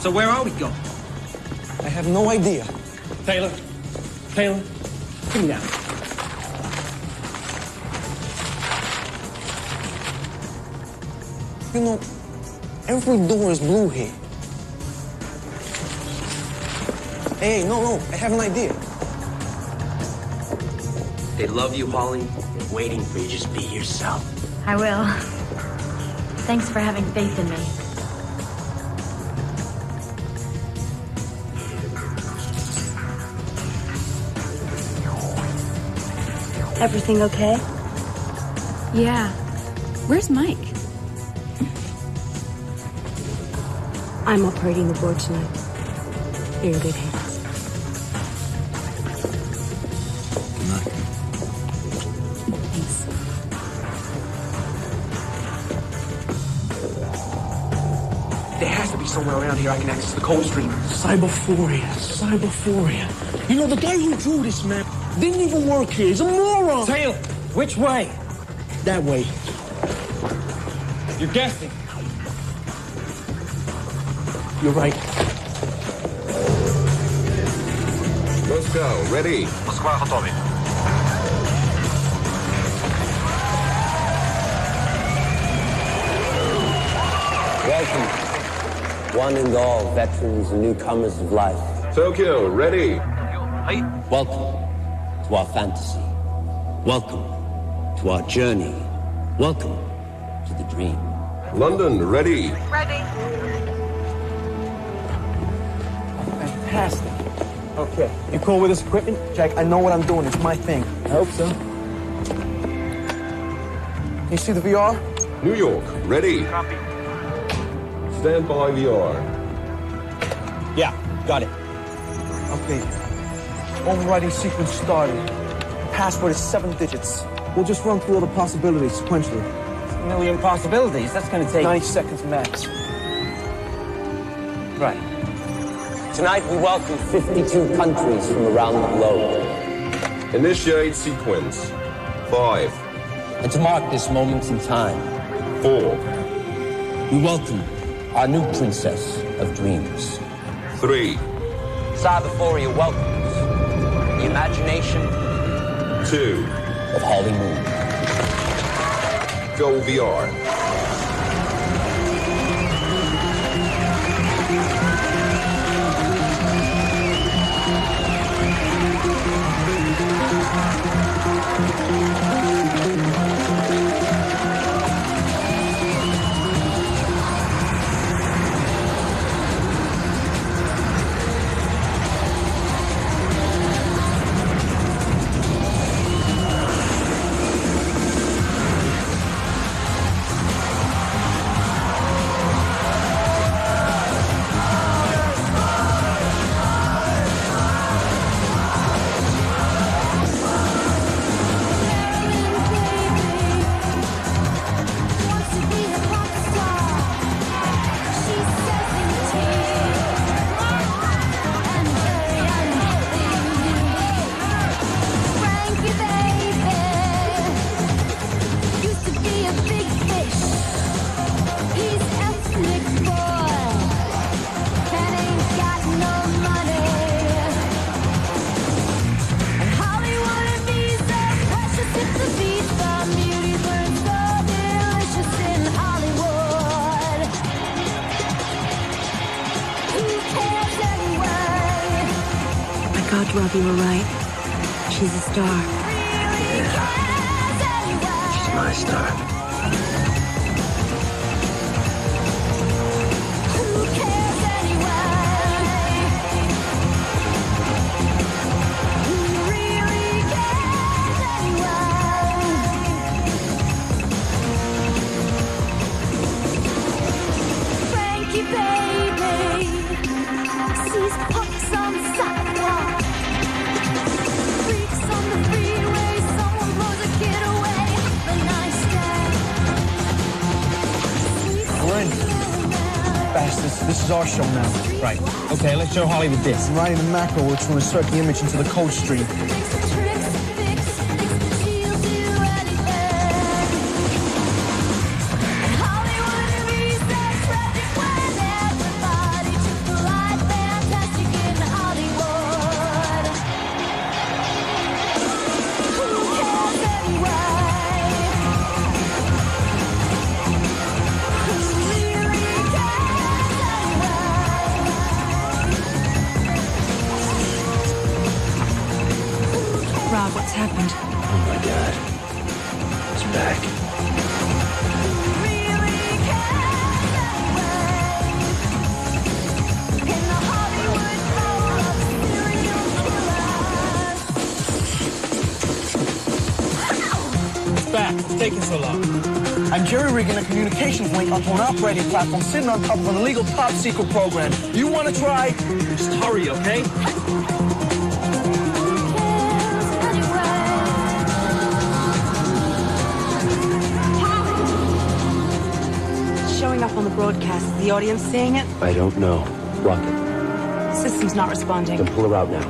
So where are we going? I have no idea. Taylor, give me that. You know, every door is blue here. Hey, no, I have an idea. They love you, Holly. They're waiting for you. Just be yourself. I will. Thanks for having faith in me. Everything okay? Yeah. Where's Mike? I'm operating the board tonight. You're in good hands. There has to be somewhere around here I can access the code stream. Cyberphoria. You know, the guy who drew this map didn't even work here. He's a moron. Taylor, which way? That way. You're guessing. You're right. Let's go. Ready? Москва готові. Welcome, one and all, veterans and newcomers of life. Tokyo, ready? Welcome to our fantasy. Welcome to our journey. Welcome to the dream. London, ready? Ready. Fantastic. Okay, you cool with this equipment? Jack, I know what I'm doing. It's my thing. I hope so. You see the VR? New York, ready. Copy. Stand by VR. Yeah, got it. Okay. Overriding sequence started. Password is 7 digits. We'll just run through all the possibilities sequentially. A million possibilities. That's gonna take 90 seconds max. Right. Tonight we welcome 52 countries from around the globe. Initiate sequence. 5. And to mark this moment in time, 4. we welcome our new princess of dreams. 3. Cyberphoria welcomes the imagination 2. of Holly Moon. Go VR. God, Rob, you were right. She's a star. She's my star. This is our show now. Right. Okay, let's show Holly the disc. I'm writing the macro where to insert the image into the code stream. Rob, what's happened? Oh my God. It's back. It's back. It's taking so long. I'm jerry-rigging a communications link onto an operating platform sitting on top of an illegal top-secret program. You want to try? Just hurry, okay? Showing up on the broadcast. Is the audience seeing it? I don't know. Rocket. System's not responding. Then pull her out now.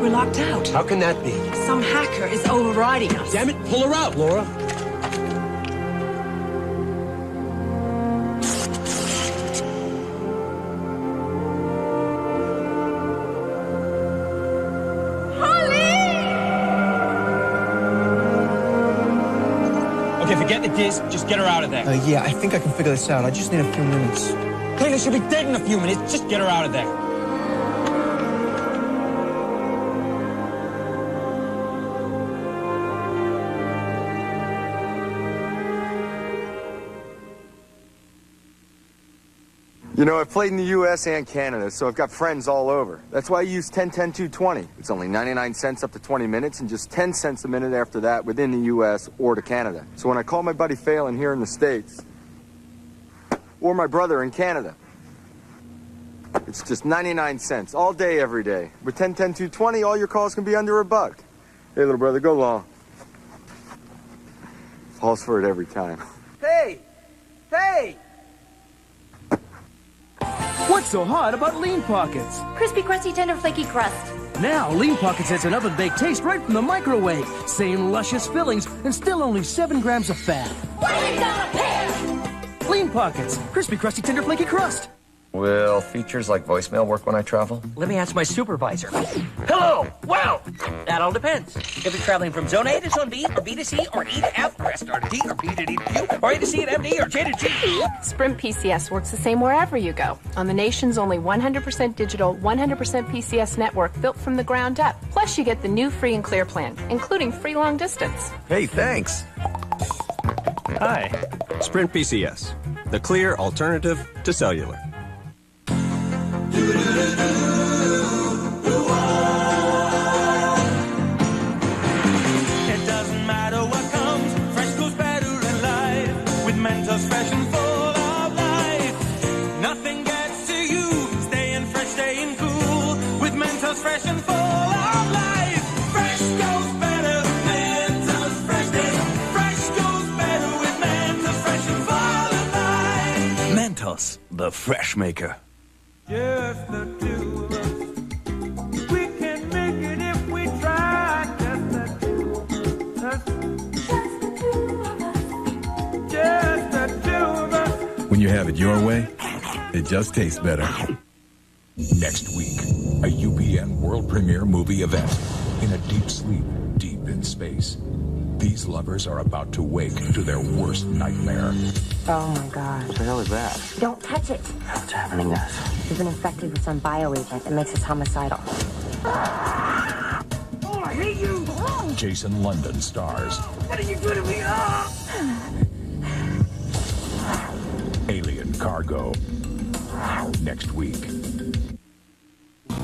We're locked out. How can that be? Some hacker is overriding us. Damn it, pull her out, Laura. Okay, forget the disc. Just get her out of there. Yeah, I think I can figure this out. I just need a few minutes. Taylor should be dead in a few minutes. Just get her out of there. You know, I've played in the U.S. and Canada, so I've got friends all over. That's why I use 10-10-220. It's only 99 cents up to 20 minutes and just 10 cents a minute after that within the U.S. or to Canada. So when I call my buddy Phelan here in the States, or my brother in Canada, it's just 99 cents all day, every day. With 10-10-220, all your calls can be under $1. Hey, little brother, go long. Falls for it every time. Hey! Hey! What's so hard about Lean Pockets? Crispy, crusty, tender, flaky crust. Now, Lean Pockets has an oven-baked taste right from the microwave. Same luscious fillings and still only 7 grams of fat. Lean Pockets. Crispy, crusty, tender, flaky crust. Will features like voicemail work when I travel? Let me ask my supervisor. Hello! Wow! That all depends. If you're traveling from Zone A to Zone B, or B to C, or E to F, or S to D, or B to D to Q, or A to C and M to E, or J to G. Sprint PCS works the same wherever you go. On the nation's only 100% digital, 100% PCS network built from the ground up. Plus, you get the new free and clear plan, including free long distance. Hey, thanks. Hi. Sprint PCS, the clear alternative to cellular. It doesn't matter what comes, fresh goes better in life. With Mentos fresh and full of life. Nothing gets to you, staying fresh, staying cool. With Mentos fresh and full of life. Fresh goes better, Mentos fresh days. Fresh goes better with Mentos fresh and full of life. Mentos, the fresh maker. Just the two of us. We can make it if we try. Just the two of us. Just the two of us. Just the two of us. When you have it your way, it just tastes better. Next week, a UPN world premiere movie event. In a deep sleep, deep in space. These lovers are about to wake to their worst nightmare. Oh my God. What the hell is that? Don't touch it. What's happening to us? We've been infected with some bioagent that makes us homicidal. Oh, I hate you! Jason London stars. What did you do to me? Alien Cargo. Next week.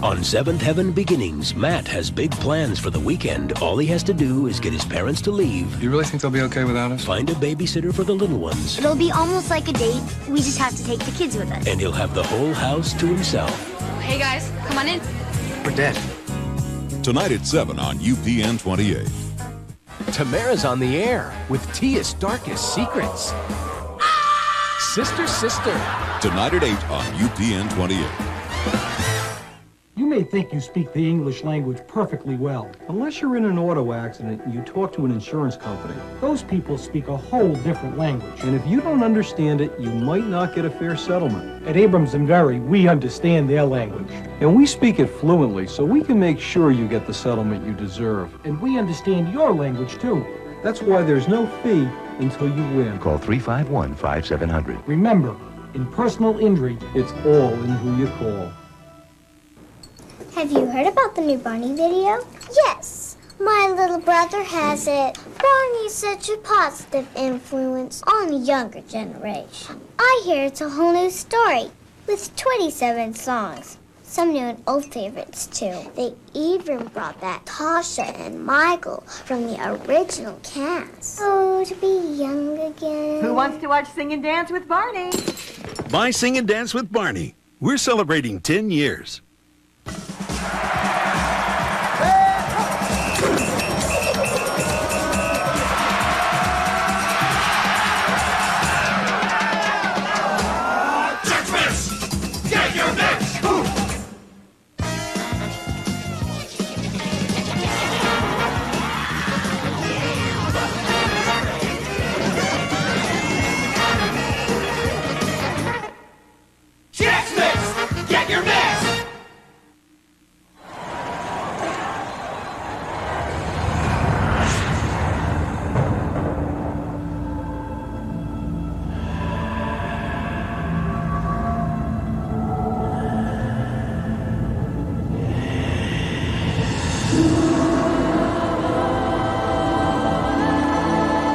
On Seventh Heaven Beginnings, Matt has big plans for the weekend. All he has to do is get his parents to leave. You really think they'll be okay without us? Find a babysitter for the little ones. It'll be almost like a date. We just have to take the kids with us. And he'll have the whole house to himself. Hey guys, come on in. We're dead. Tonight at 7 on UPN 28. Tamara's on the air with Tia's Darkest Secrets. Sister. Tonight at 8 on UPN 28. You may think you speak the English language perfectly well. Unless you're in an auto accident and you talk to an insurance company. Those people speak a whole different language. And if you don't understand it, you might not get a fair settlement. At Abrams and Very, we understand their language. And we speak it fluently, so we can make sure you get the settlement you deserve. And we understand your language, too. That's why there's no fee until you win. Call 351-5700. Remember, in personal injury, it's all in who you call. Have you heard about the new Barney video? Yes. My little brother has it. Barney's such a positive influence on the younger generation. I hear it's a whole new story with 27 songs. Some new and old favorites, too. They even brought back Tasha and Michael from the original cast. Oh, to be young again. Who wants to watch Sing and Dance with Barney? Buy Sing and Dance with Barney. We're celebrating 10 years.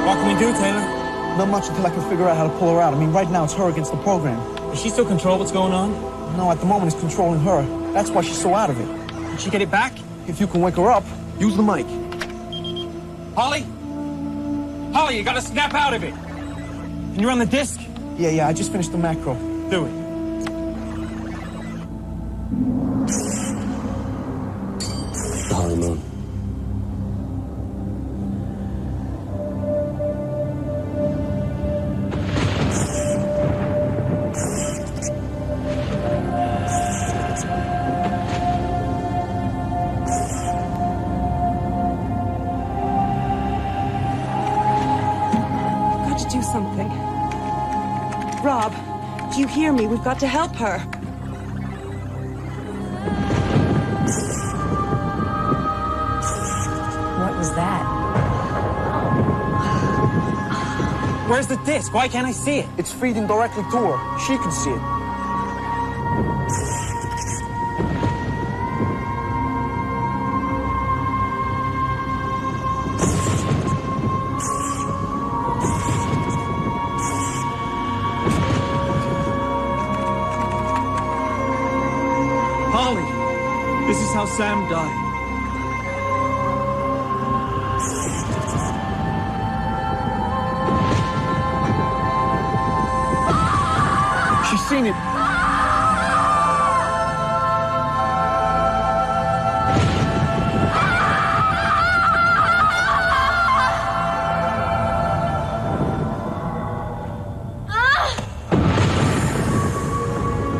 What can we do, Taylor? Not much until I can figure out how to pull her out. I mean, right now it's her against the program. Does she still control what's going on? No, at the moment it's controlling her. That's why she's so out of it. Can she get it back? If you can wake her up, use the mic. Holly? Holly, you gotta snap out of it. Can you run the disc? Yeah, I just finished the macro. Do it. The Holly Moon. Got to do something. Rob, do you hear me? We've got to help her. What was that? Where's the disc? Why can't I see it? It's feeding directly to her. She can see it. Holly, this is how Sam died. She's seen it.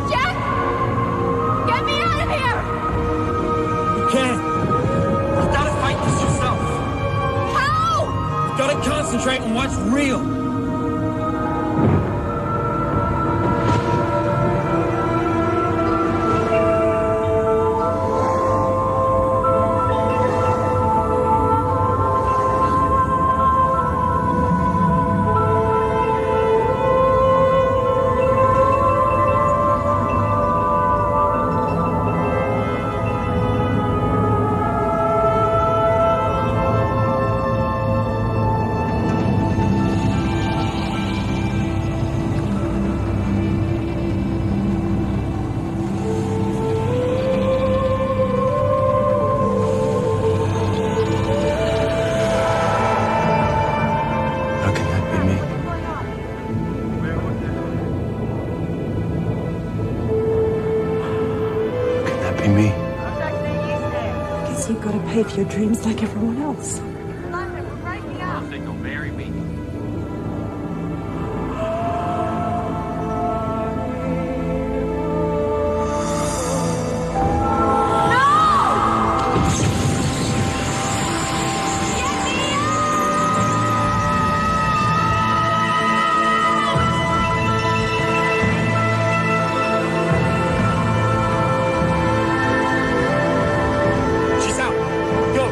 Jack! Get me out of here! You can't. You gotta fight this yourself. How? You gotta concentrate on what's real. How can that be me? How can that be me? Guess you've got to pay for your dreams like everyone else. She's out. Go,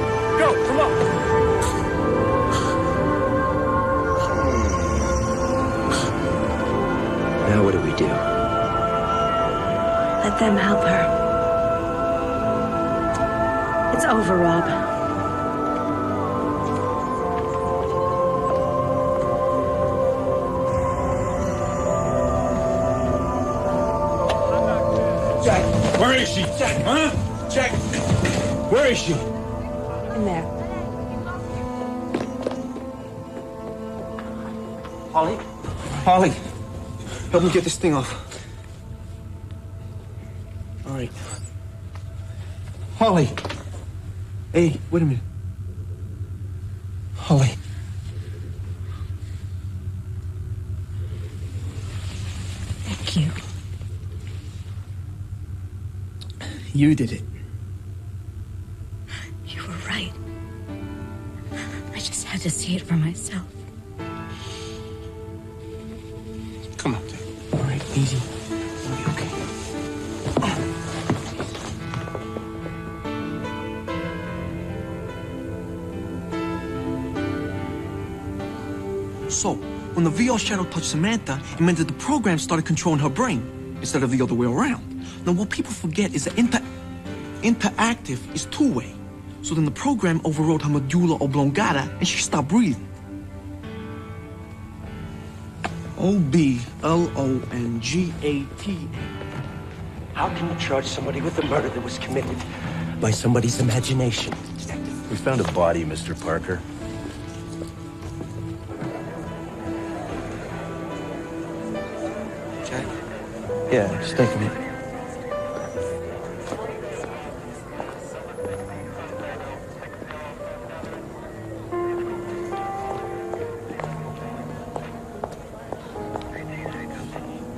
come on. Now what do we do? Let them help her. It's over, Rob. Jack, where is she? Jack, huh? Jack, where is she? In there. Holly? Holly, help me get this thing off. All right. Holly. Hey, wait a minute. Holly. Thank you. You did it. You were right. I just had to see it for myself. Come on, Dad. All right, easy. You'll be okay. So, when the VR shadow touched Samantha, it meant that the program started controlling her brain instead of the other way around. Now, what people forget is that interactive is two-way. So then the program overrode her medulla oblongata and she stopped breathing. O-B-L-O-N-G-A-T. How can you charge somebody with a murder that was committed by somebody's imagination? We found a body, Mr. Parker. Jack? Yeah, just take a minute.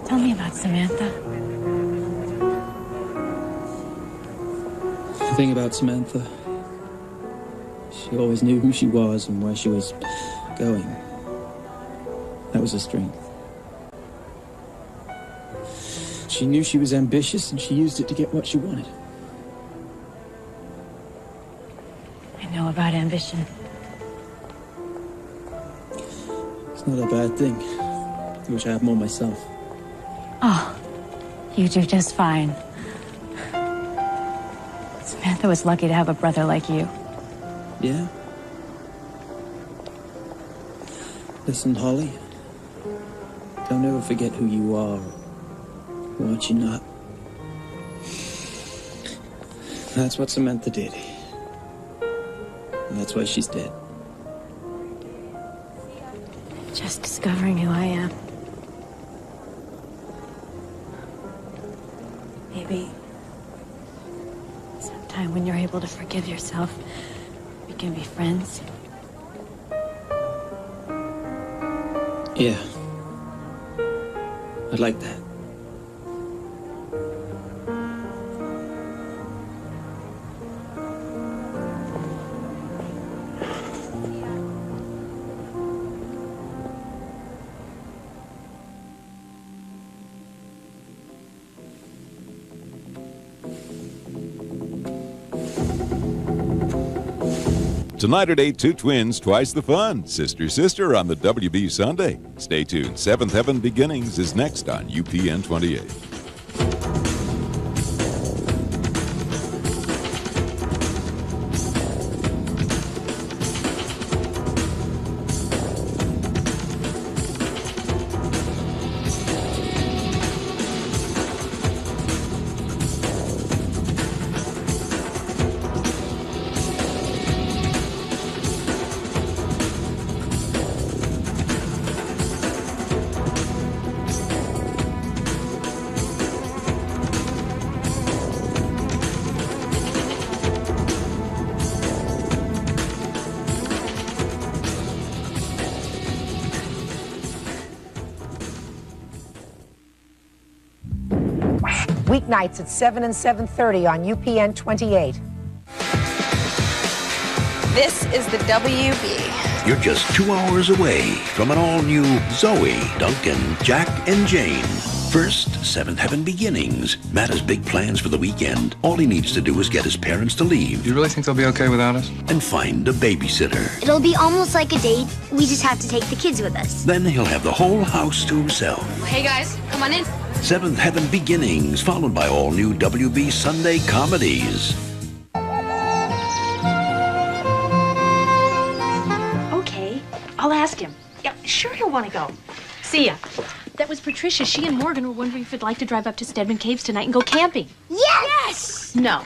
Tell me about Samantha. The thing about Samantha, she always knew who she was and where she was going. That was her strength. She knew she was ambitious and she used it to get what she wanted. I know about ambition. It's not a bad thing. I wish I had more myself. Oh, you do just fine. Samantha was lucky to have a brother like you. Yeah? Listen, Holly. Don't ever forget who you are or what you're not. That's what Samantha did. And that's why she's dead. Just discovering who I am. Maybe sometime when you're able to forgive yourself, we can be friends. Yeah. I'd like that. Tonight at 8, two twins, twice the fun. Sister, sister on the WB Sunday. Stay tuned. Seventh Heaven Beginnings is next on UPN 28. Weeknights at 7 and 7:30 on UPN 28. This is the WB. You're just 2 hours away from an all-new Zoe, Duncan, Jack, and Jane. First, Seventh Heaven Beginnings. Matt has big plans for the weekend. All he needs to do is get his parents to leave. You really think they'll be okay without us? And find a babysitter. It'll be almost like a date. We just have to take the kids with us. Then he'll have the whole house to himself. Hey guys, come on in. Seventh Heaven Beginnings, followed by all new WB Sunday comedies. Okay, I'll ask him. Yeah, sure he'll want to go. See ya. That was Patricia. She and Morgan were wondering if you'd like to drive up to Stedman Caves tonight and go camping. Yes! No,